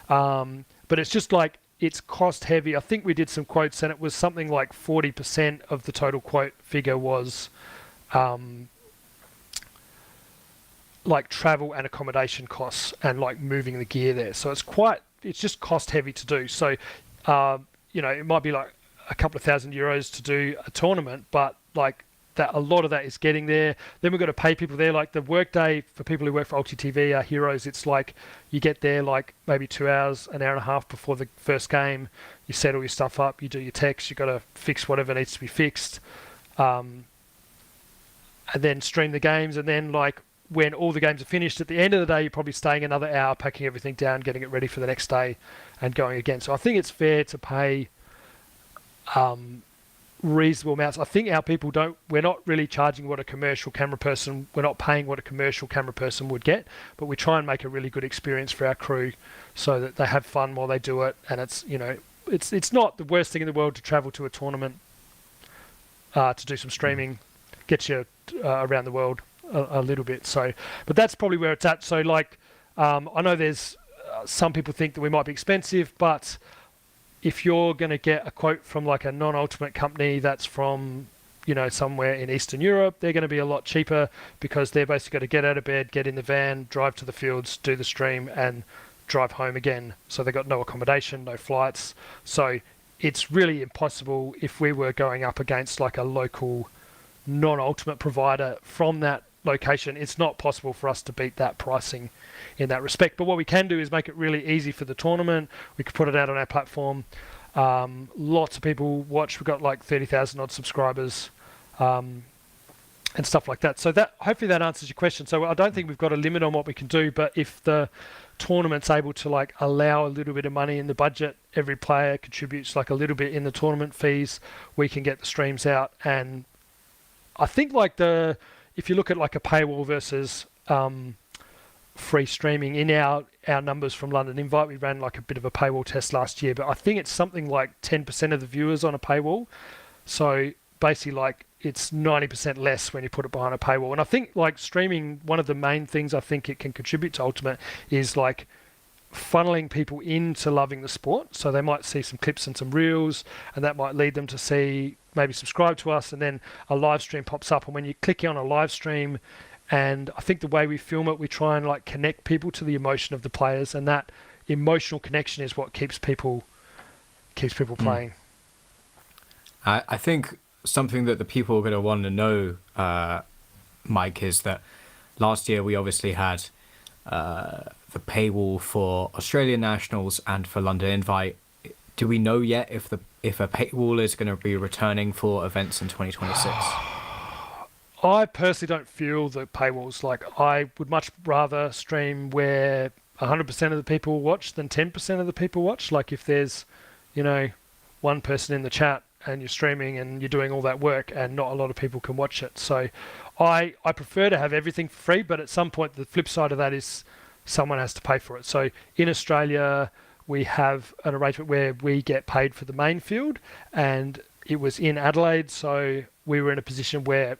But it's just it's cost heavy. I think we did some quotes and it was something like 40% of the total quote figure was travel and accommodation costs and moving the gear there. So it's just cost heavy to do. So, it might be a couple of €1,000 to do a tournament, but that a lot of that is getting there. Then we've got to pay people there. The workday for people who work for ULTI.TV are heroes. It's you get there maybe 2 hours, an hour and a half before the first game. You set all your stuff up. You do your text. You've got to fix whatever needs to be fixed. And then stream the games. And then when all the games are finished, at the end of the day, you're probably staying another hour, packing everything down, getting it ready for the next day and going again. So I think it's fair to pay reasonable amounts. I think our people we're not really charging what a commercial camera person, we're not paying what a commercial camera person would get, but we try and make a really good experience for our crew so that they have fun while they do it. And it's, it's not the worst thing in the world to travel to a tournament, to do some streaming, gets you around the world a little bit. So, but that's probably where it's at. So like, I know there's some people think that we might be expensive, but if you're going to get a quote from like a non-ultimate company that's from, somewhere in Eastern Europe, they're going to be a lot cheaper because they're basically going to get out of bed, get in the van, drive to the fields, do the stream and drive home again. So they've got no accommodation, no flights. So it's really impossible if we were going up against like a local non-ultimate provider from that location. It's not possible for us to beat that pricing in that respect. But what we can do is make it really easy for the tournament. We could put it out on our platform. Lots of people watch. We've got like 30,000 odd subscribers and stuff like that. So that hopefully that answers your question. So I don't think we've got a limit on what we can do, but if the tournament's able to like allow a little bit of money in the budget, every player contributes like a little bit in the tournament fees, we can get the streams out. And I think like if you look at like a paywall versus free streaming, in our numbers from London Invite, we ran like a bit of a paywall test last year, but I think it's something like 10% of the viewers on a paywall. So basically like it's 90% less when you put it behind a paywall. And I think like streaming, one of the main things I think it can contribute to Ultimate is like funneling people into loving the sport. So they might see some clips and some reels, and that might lead them to maybe subscribe to us, and then a live stream pops up. And when you click on a live stream, and I think the way we film it, we try and like connect people to the emotion of the players, and that emotional connection is what keeps people playing. I think something that the people are going to want to know, Mike, is that last year we obviously had the paywall for Australian Nationals and for London Invite. Do we know yet if a paywall is going to be returning for events in 2026? I personally don't feel the paywalls. Like, I would much rather stream where 100% of the people watch than 10% of the people watch. Like, if there's, one person in the chat and you're streaming and you're doing all that work and not a lot of people can watch it. So I prefer to have everything free, but at some point the flip side of that is someone has to pay for it. So in Australia, we have an arrangement where we get paid for the main field, and it was in Adelaide. So we were in a position where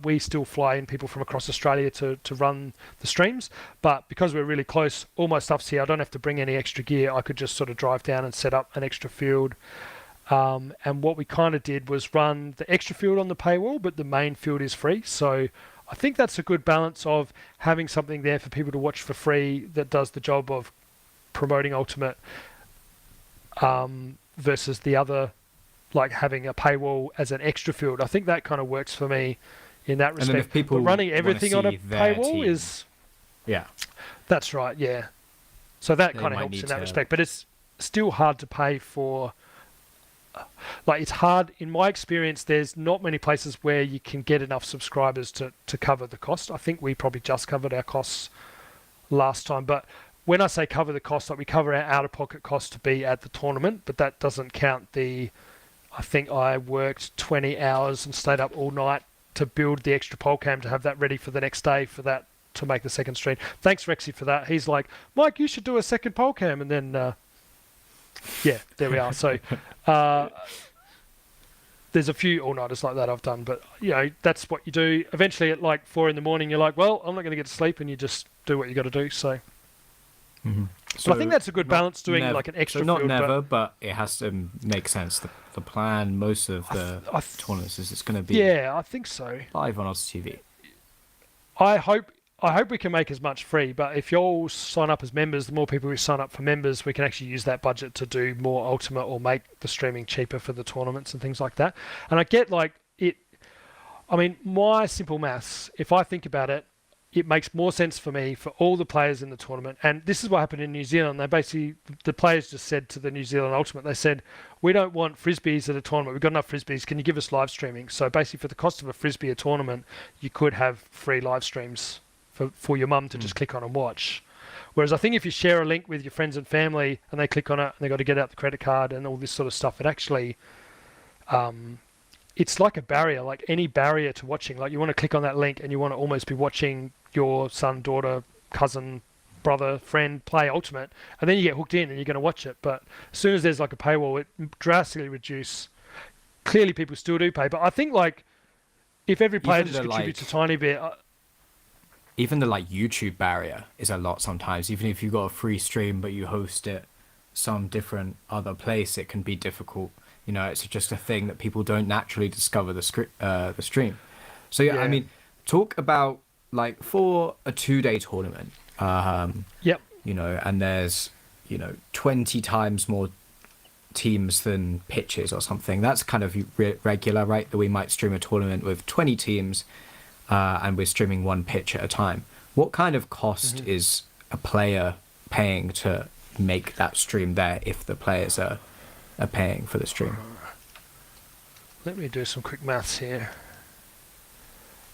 we still fly in people from across Australia to run the streams. But because we're really close, all my stuff's here. I don't have to bring any extra gear. I could just sort of drive down and set up an extra field. And what we kind of did was run the extra field on the paywall, but the main field is free. So I think that's a good balance of having something there for people to watch for free that does the job of promoting Ultimate, versus the other, like having a paywall as an extra field. I think that kind of works for me in that respect. And then if people but running everything on a paywall is... Yeah. That's right, yeah. So that kind of helps in that respect. But it's still hard to pay for... Like, it's hard, in my experience, there's not many places where you can get enough subscribers to cover the cost. I think we probably just covered our costs last time. But when I say cover the cost, like, we cover our out-of-pocket cost to be at the tournament, but that doesn't count I think I worked 20 hours and stayed up all night to build the extra pole cam to have that ready for the next day for that to make the second stream. Thanks, Rexy, for that. He's like, Mike, you should do a second pole cam. And then, yeah, there we are. So there's a few all-nighters like that I've done, but, that's what you do. Eventually at like 4 a.m, you're like, well, I'm not going to get to sleep, and you just do what you got to do. So... Mm-hmm. So I think that's a good balance, doing like an extra not field. Never, but it has to make sense. The plan, most of the tournaments, is it's going to be... Yeah, I think so. Live on ULTI.TV. I hope we can make as much free, but if you all sign up as members, the more people who sign up for members, we can actually use that budget to do more Ultimate or make the streaming cheaper for the tournaments and things like that. And I get like it... I mean, my simple maths, if I think about it, it makes more sense for me for all the players in the tournament. And this is what happened in New Zealand. They basically, the players just said to the New Zealand Ultimate, they said, we don't want Frisbees at a tournament. We've got enough Frisbees. Can you give us live streaming? So basically, for the cost of a Frisbee a tournament, you could have free live streams for your mum to just click on and watch. Whereas I think if you share a link with your friends and family and they click on it and they've got to get out the credit card and all this sort of stuff, it actually it's like a barrier, like any barrier to watching. Like you want to click on that link and you want to almost be watching your son, daughter, cousin, brother, friend play Ultimate, and then you get hooked in and you're going to watch it. But as soon as there's like a paywall, it drastically reduces. Clearly, people still do pay, but I think like if every player just contributes a tiny bit. Even the like YouTube barrier is a lot sometimes. Even if you've got a free stream but you host it some different other place, it can be difficult. You know, it's just a thing that people don't naturally discover the stream. So yeah, I mean, talk about like for a 2-day tournament. Yep. You know, and there's 20 times more teams than pitches or something. That's kind of regular, right? That we might stream a tournament with 20 teams, and we're streaming one pitch at a time. What kind of cost is a player paying to make that stream there if the players are paying for the stream? Let me do some quick maths here.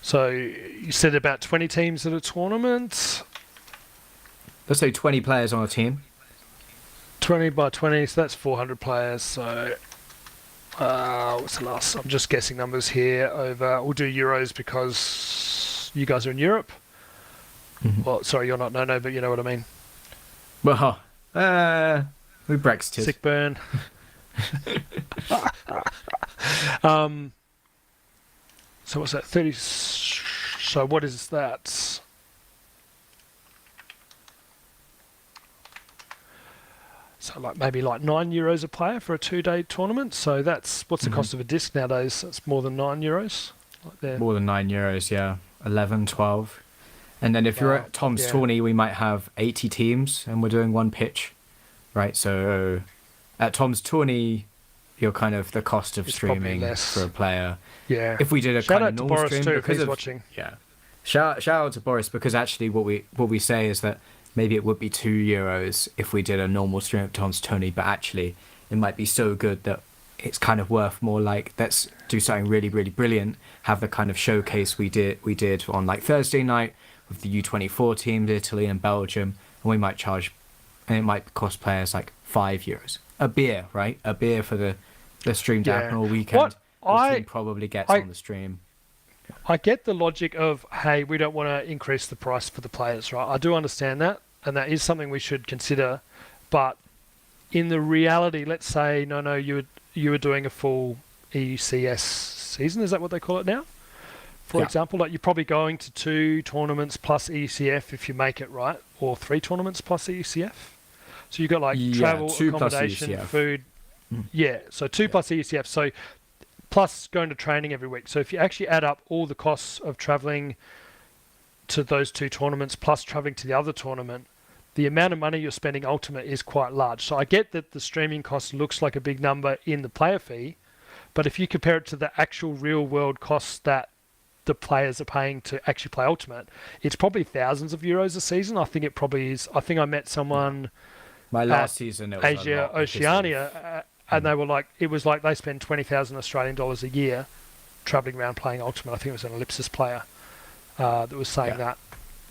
So you said about 20 teams at a tournament. Let's say 20 players on a team. 20 by 20, so that's 400 players. So what's the last? I'm just guessing numbers here. We'll do euros because you guys are in Europe. Well, sorry, you're not. No, but you know what I mean. Well, we Brexited. Sick burn. So what's that? 30. So what is that? So like maybe like €9 a player for a 2-day tournament. So what's the cost of a disc nowadays? That's more than €9. Like more than €9, yeah. 11, 12. And then if you're at Tom's tourney, we might have 80 teams and we're doing one pitch, right? So at Tom's tourney, you're kind of the cost of streaming for a player. Yeah. If we did a shout kind of normal out to Boris stream, too, if he's watching. Yeah. Shout out to Boris, because actually what we say is that maybe it would be €2 if we did a normal stream at Tom's tourney, but actually it might be so good that it's kind of worth more. Like, let's do something really, really brilliant. Have the kind of showcase we did on like Thursday night with the U24 teams, Italy and Belgium, and we might charge, and it might cost players like €5. A beer, right? A beer for the stream to happen all weekend. The team probably gets on the stream. I get the logic of, hey, we don't want to increase the price for the players, right? I do understand that, and that is something we should consider. But in the reality, let's say, no, you were doing a full ECS season. Is that what they call it now? For example, like you're probably going to 2 tournaments plus ECF if you make it, right? Or 3 tournaments plus ECF. So you've got like travel, accommodation, food. Yeah, so 2 plus ECF. So plus going to training every week. So if you actually add up all the costs of traveling to those 2 tournaments plus traveling to the other tournament, the amount of money you're spending Ultimate is quite large. So I get that the streaming cost looks like a big number in the player fee, but if you compare it to the actual real world costs that the players are paying to actually play Ultimate, it's probably thousands of euros a season. I think it probably is. I think I met someone my last season, it was Asia Oceania, and they were like, it was like they spend 20,000 Australian dollars a year traveling around playing Ultimate. I think it was an Ellipsis player that was saying that,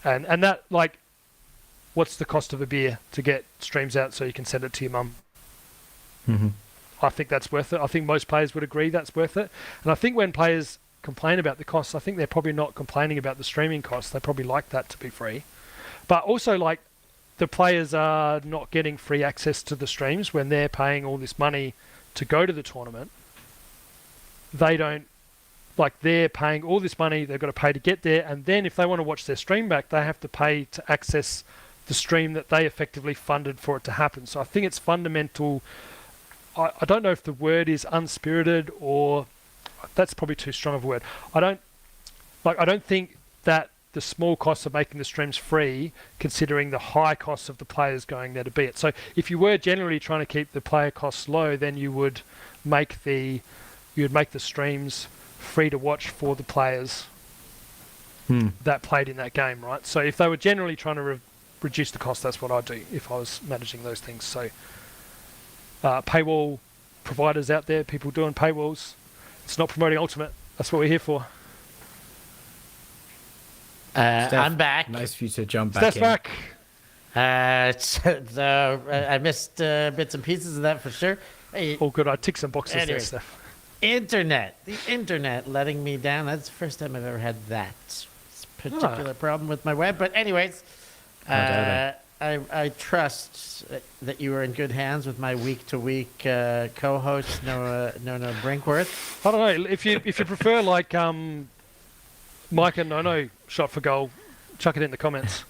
and that, like, what's the cost of a beer to get streams out so you can send it to your mum? I think that's worth it. I think most players would agree that's worth it. And I think when players complain about the costs, I think they're probably not complaining about the streaming costs. They probably like that to be free. But also, like, the players are not getting free access to the streams when they're paying all this money to go to the tournament. They don't, like, they're paying all this money, they've got to pay to get there, and then if they want to watch their stream back, they have to pay to access the stream that they effectively funded for it to happen. So I think it's fundamental. I don't know if the word is unspirited, or that's probably too strong of a word. I don't think that the small costs of making the streams free, considering the high costs of the players going there to be it. So if you were generally trying to keep the player costs low, then you would make the streams free to watch for the players that played in that game, right? So if they were generally trying to reduce the cost, that's what I'd do if I was managing those things. So paywall providers out there, people doing paywalls, it's not promoting Ultimate. That's what we're here for. Stef, I'm back. Nice for you to jump Stef's back back. So I missed bits and pieces of that for sure. All good. I tick some boxes Anyway. there, Steph. internet. The internet letting me down. That's the first time I've ever had that particular problem with my web. But anyways, I trust that you are in good hands with my week-to-week co-host, Noah Brinkworth. I don't know if you prefer like Mike and Nono shot for goal. Chuck it in the comments.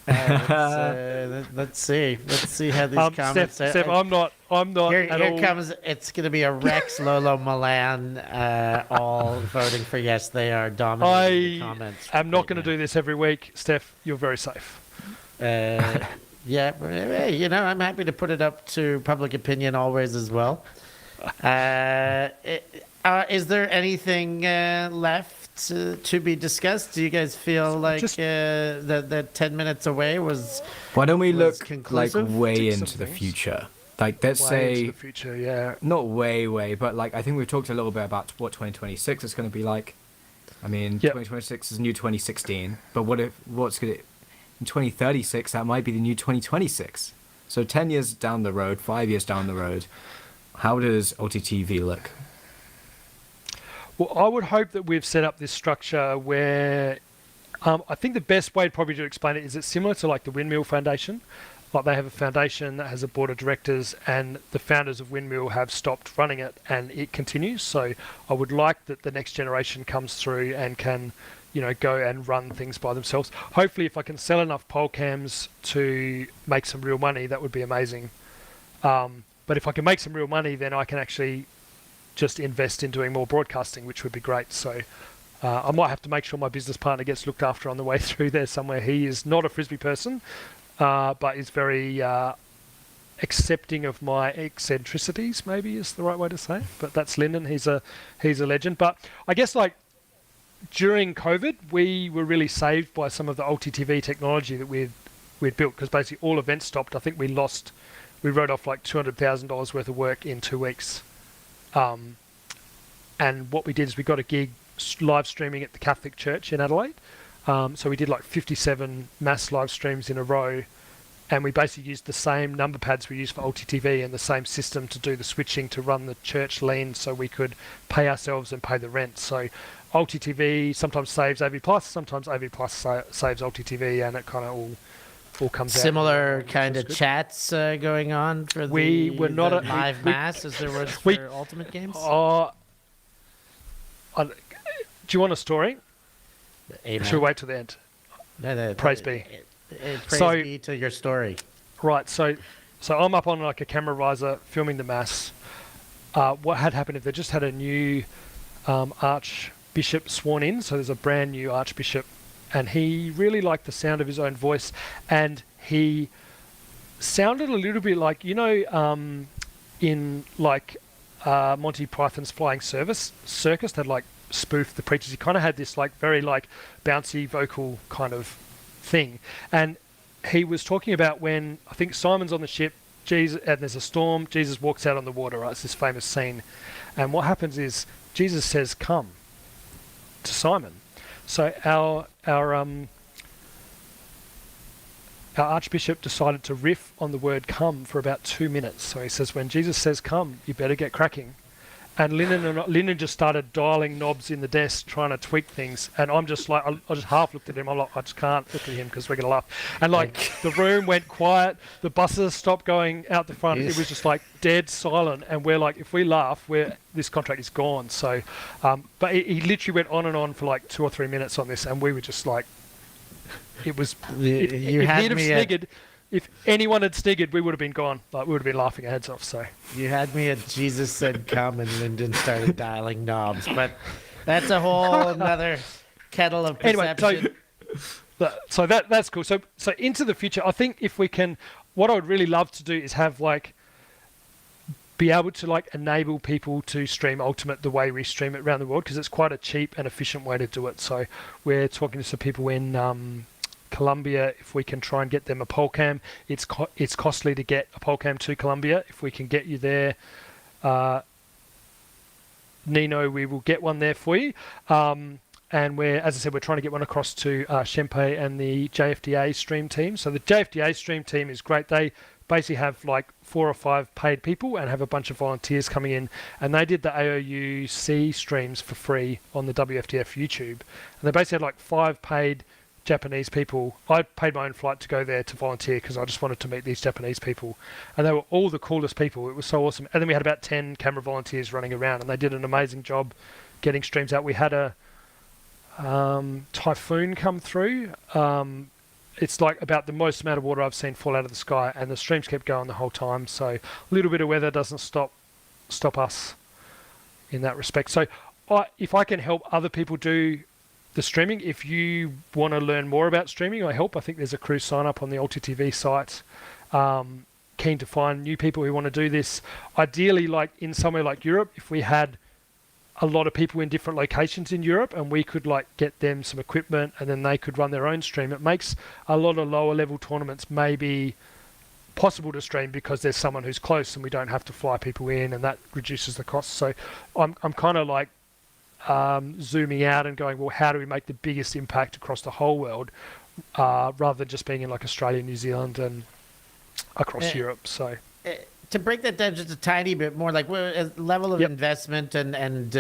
Let's see how these comments. Stef, I'm not. Here comes. It's going to be a Rex, Lolo, Milan, all voting for yes. They are dominating the comments. I'm not going to do this every week, Stef. You're very safe. Yeah, you know, I'm happy to put it up to public opinion always as well. Is there anything left to be discussed? Do you guys feel like that 10 minutes away was? Why don't we look conclusive? like way into the future? Like, let's say into the future, yeah. Not way, but like I think we've talked a little bit about what 2026 is going to be like. I mean, 2026 is new 2016, but what's going to in 2036, that might be the new 2026. So 10 years down the road, 5 years down the road, how does ULTI.TV look? Well, I would hope that we've set up this structure where I think the best way probably to explain it is it's similar to like the Windmill Foundation. Like they have a foundation that has a board of directors and the founders of Windmill have stopped running it and it continues. So I would like that the next generation comes through and can, you know, go and run things by themselves. Hopefully, if I can sell enough poll cams to make some real money, that would be amazing. But if I can make some real money, then I can actually just invest in doing more broadcasting, which would be great. So I might have to make sure my business partner gets looked after on the way through there somewhere. He is not a Frisbee person, but is very accepting of my eccentricities, maybe is the right way to say it. But that's Lyndon. He's a legend. But I guess like during COVID, we were really saved by some of the ULTI.TV technology that we'd built, because basically all events stopped. I think we wrote off like $200,000 worth of work in 2 weeks. And what we did is we got a gig live streaming at the Catholic Church in Adelaide. So we did like 57 mass live streams in a row. And we basically used the same number pads we used for ULTI.TV and the same system to do the switching to run the church lean so we could pay ourselves and pay the rent. So ULTI.TV sometimes saves AV Plus, sometimes AV Plus saves ULTI.TV, and it kind of all comes out. Similar kind of chats going on for the live mass as there was for Ultimate Games? Do you want a story? Amen. Should we wait till the end? No, Praise be. Praise be to your story. Right, so I'm up on like a camera riser filming the mass. What had happened if they just had a new archbishop sworn in, so there's a brand new archbishop, and he really liked the sound of his own voice, and he sounded a little bit like, you know, in like Monty Python's Flying Circus, they'd like spoofed the preachers. He kind of had this like very like bouncy vocal kind of thing, and he was talking about when I think Simon's on the ship, Jesus, and there's a storm, Jesus walks out on the water, right? It's this famous scene, and what happens is Jesus says come to Simon. So our archbishop decided to riff on the word come for about 2 minutes. So he says, when Jesus says come, you better get cracking. And Lyndon just started dialing knobs in the desk, trying to tweak things. And I'm just like, I just half looked at him. I'm like, I just can't look at him because we're going to laugh. And like, the room went quiet. The buses stopped going out the front. It was just like dead silent. And we're like, if we laugh, this contract is gone. So, but he literally went on and on for like 2 or 3 minutes on this. And we were just like, it was, if anyone had sniggered, we would have been gone. Like, we would have been laughing our heads off. So you had me at Jesus said come, and Lyndon started dialing knobs. But that's a whole another kettle of perception. Anyway, so that's cool. So into the future, I think if we can, what I would really love to do is have like be able to like enable people to stream Ultimate the way we stream it around the world, because it's quite a cheap and efficient way to do it. So we're talking to some people in Colombia. If we can try and get them a poll cam, it's costly to get a poll cam to Colombia. If we can get you there, Nino, we will get one there for you. And as I said, we're trying to get one across to Shempe and the JFDA stream team. So the JFDA stream team is great. They basically have like 4 or 5 paid people and have a bunch of volunteers coming in, and they did the AOUC streams for free on the WFTF YouTube, and they basically had like 5 paid Japanese people. I paid my own flight to go there to volunteer because I just wanted to meet these Japanese people, and they were all the coolest people. It was so awesome. And then we had about 10 camera volunteers running around, and they did an amazing job getting streams out. We had a typhoon come through. It's like about the most amount of water I've seen fall out of the sky, and the streams kept going the whole time. So a little bit of weather doesn't stop us in that respect. So if I can help other people do the streaming, if you want to learn more about streaming, I help. I think there's a crew sign up on the ULTI.TV site. Keen to find new people who want to do this. Ideally, like in somewhere like Europe, if we had a lot of people in different locations in Europe and we could like get them some equipment and then they could run their own stream, it makes a lot of lower level tournaments maybe possible to stream because there's someone who's close and we don't have to fly people in, and that reduces the cost. So I'm kind of like zooming out and going, well, how do we make the biggest impact across the whole world, rather than just being in like Australia, New Zealand, and across Europe. So to break that down just a tiny bit more, like level of investment and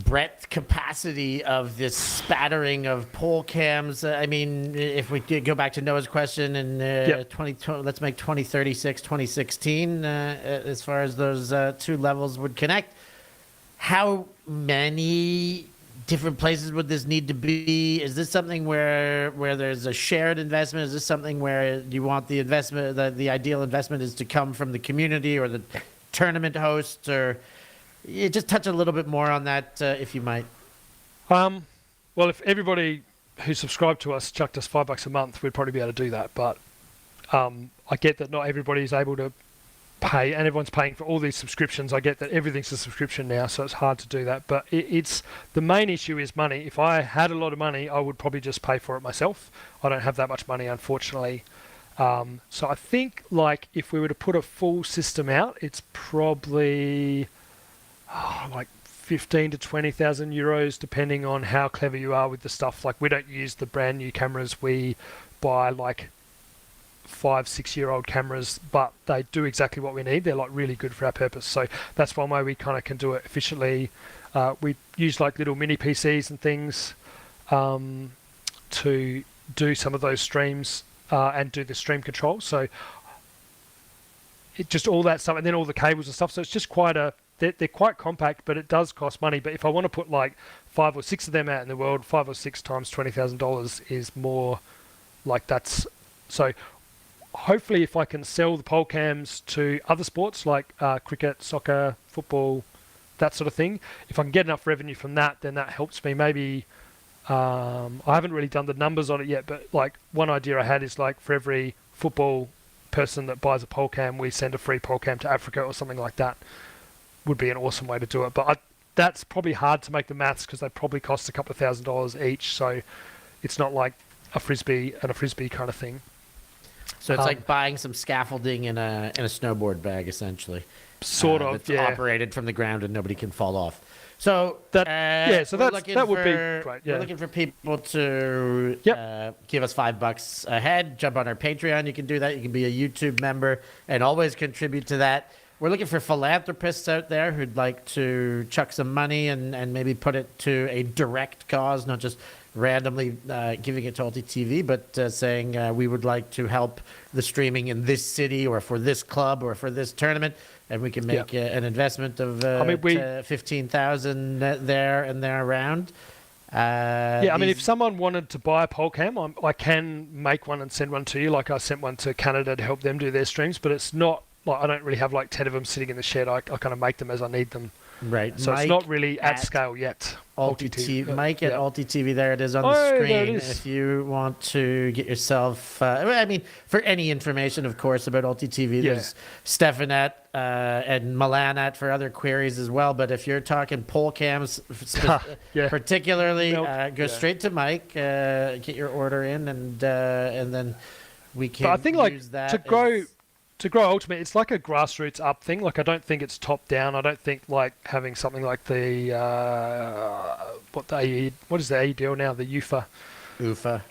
breadth capacity of this spattering of pole cams. I mean, if we go back to Noah's question in let's make 2036, 2016, as far as those 2 levels would connect. How many different places would this need to be? Is this something where there's a shared investment? Is this something where you want the investment, the ideal investment is to come from the community or the tournament hosts? Or you just touch a little bit more on that, if you might. Well, if everybody who subscribed to us chucked us $5 a month, we'd probably be able to do that. But I get that not everybody is able to pay, and everyone's paying for all these subscriptions. I get that everything's a subscription now, so it's hard to do that. But it's the main issue is money. If I had a lot of money, I would probably just pay for it myself. I don't have that much money, unfortunately. So I think like if we were to put a full system out, it's probably like 15 to 20,000 euros, depending on how clever you are with the stuff. Like we don't use the brand new cameras. We buy like 5-6 year old cameras, but they do exactly what we need. They're like really good for our purpose. So that's one way we kind of can do it efficiently. We use like little mini PCs and things to do some of those streams and do the stream control. So it just all that stuff, and then all the cables and stuff. So it's just quite they're quite compact, but it does cost money. But if I want to put like 5 or 6 of them out in the world, 5 or 6 times $20,000 is more like that's so. Hopefully, if I can sell the pole cams to other sports like cricket, soccer, football, that sort of thing, if I can get enough revenue from that, then that helps me. Maybe I haven't really done the numbers on it yet, but like one idea I had is like for every football person that buys a pole cam, we send a free pole cam to Africa or something like that. Would be an awesome way to do it. But that's probably hard to make the maths because they probably cost a couple of $1,000s each. So it's not like a frisbee and a frisbee kind of thing. So it's like buying some scaffolding in a snowboard bag, essentially. Sort of, that's operated from the ground and nobody can fall off. So that would be great. Yeah. We're looking for people to give us $5 a head. Jump on our Patreon. You can do that. You can be a YouTube member and always contribute to that. We're looking for philanthropists out there who'd like to chuck some money and maybe put it to a direct cause, not just randomly giving it to ULTI.TV, but saying we would like to help the streaming in this city or for this club or for this tournament, and we can make an investment of 15,000 there and there around. I mean, if someone wanted to buy a pole cam, I can make one and send one to you. Like I sent one to Canada to help them do their streams, but it's not like I don't really have like 10 of them sitting in the shed. I kind of make them as I need them. Right. So it's not really at scale yet. Mike at ULTI.TV, there it is on the screen. If you want to get yourself, I mean, for any information, of course, about ULTI.TV, there's Stefanet and Milanat for other queries as well. But if you're talking pole cams, particularly, go straight to Mike, get your order in, and then we can. But I think use that to grow Ultimate, it's like a grassroots up thing. Like I don't think it's top down. I don't think like having something like the what is the AEDL now? The UFA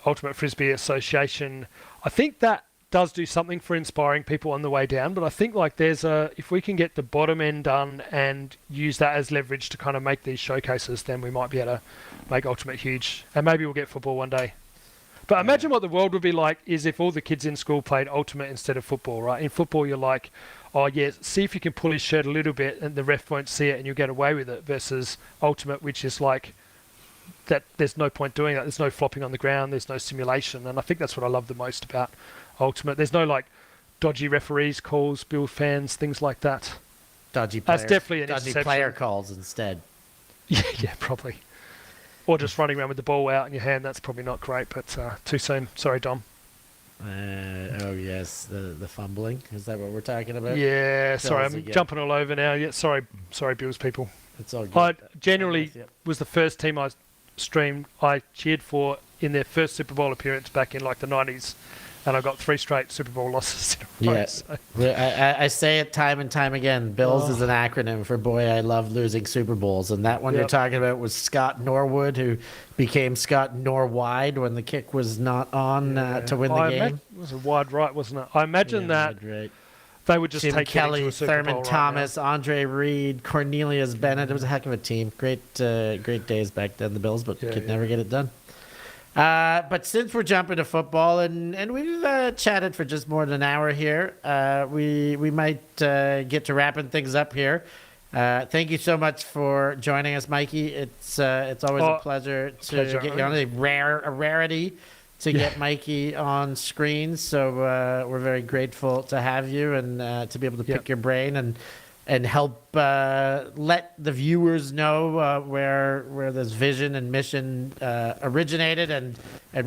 Ultimate Frisbee Association. I think that does do something for inspiring people on the way down, but I think like if we can get the bottom end done and use that as leverage to kind of make these showcases, then we might be able to make Ultimate huge, and maybe we'll get football one day. But imagine what the world would be like is if all the kids in school played Ultimate instead of football, right? In football, you're like, oh yeah, see if you can pull his shirt a little bit and the ref won't see it and you'll get away with it, versus Ultimate, which is like that there's no point doing that. There's no flopping on the ground, there's no simulation, and I think that's what I love the most about Ultimate. There's no like dodgy referees calls, Bill fans, things like that. Dodgy players. That's definitely an dodgy exception. player calls instead. Yeah, probably. Or just running around with the ball out in your hand. That's probably not great, but too soon. Sorry, Dom. Oh yes, the fumbling. Is that what we're talking about? Yeah, Bills sorry, I'm again. jumping all over now. Yeah, sorry, Bills people. It's all good. I generally Yep. was the first team I cheered for in their first Super Bowl appearance back in like the 90s, and I got 3 straight Super Bowl losses in a row. Yes. So. I say it time and time again. Bills is an acronym for boy, I love losing Super Bowls. And that one you're talking about was Scott Norwood, who became Scott Norwide when the kick was not on to win the game. It was a wide right, wasn't it? I imagine that right. they would just Jim take Kelly, it to a Super Thurman Bowl Thomas, Andre Reed, Cornelius Bennett. It was a heck of a team. Great days back then, the Bills, but could never get it done. But since we're jumping to football, and we've chatted for just more than an hour here, we might get to wrapping things up here. Thank you so much for joining us, Mikey. It's always a pleasure to get you on. A rarity to get Mikey on screen. So we're very grateful to have you and to be able to pick your brain and help let the viewers know where this vision and mission originated and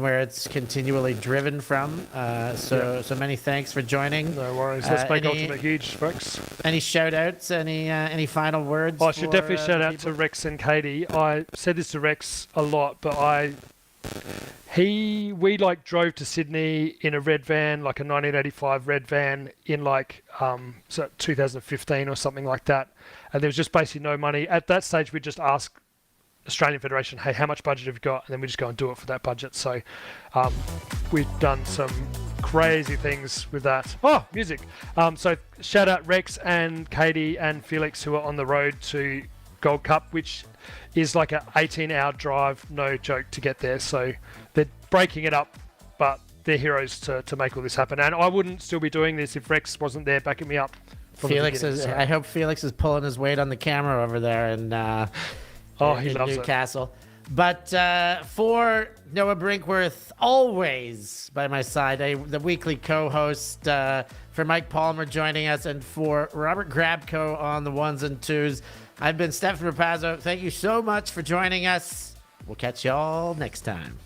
where it's continually driven from. So many thanks for joining. No worries. Let's make Ultimate huge, folks. Any shout outs? Any final words? I should definitely shout out to Rex and Katie. I said this to Rex a lot, but we like drove to Sydney in a red van, like a 1985 red van in like 2015 or something like that, and there was just basically no money at that stage. We just asked Australian Federation, hey, how much budget have you got, and then we just go and do it for that budget. So we've done some crazy things with that. Music. So shout out Rex and Katie and Felix, who are on the road to Gold Cup, which is like an 18-hour drive, no joke, to get there. So they're breaking it up, but they're heroes to make all this happen. And I wouldn't still be doing this if Rex wasn't there backing me up. Felix I hope Felix is pulling his weight on the camera over there in he loves Newcastle. But for Noah Brinkworth, always by my side, the weekly co-host, for Mike Palmer joining us, and for Robert Grabko on the ones and twos, I've been Stef from Pazzo. Thank you so much for joining us. We'll catch y'all next time.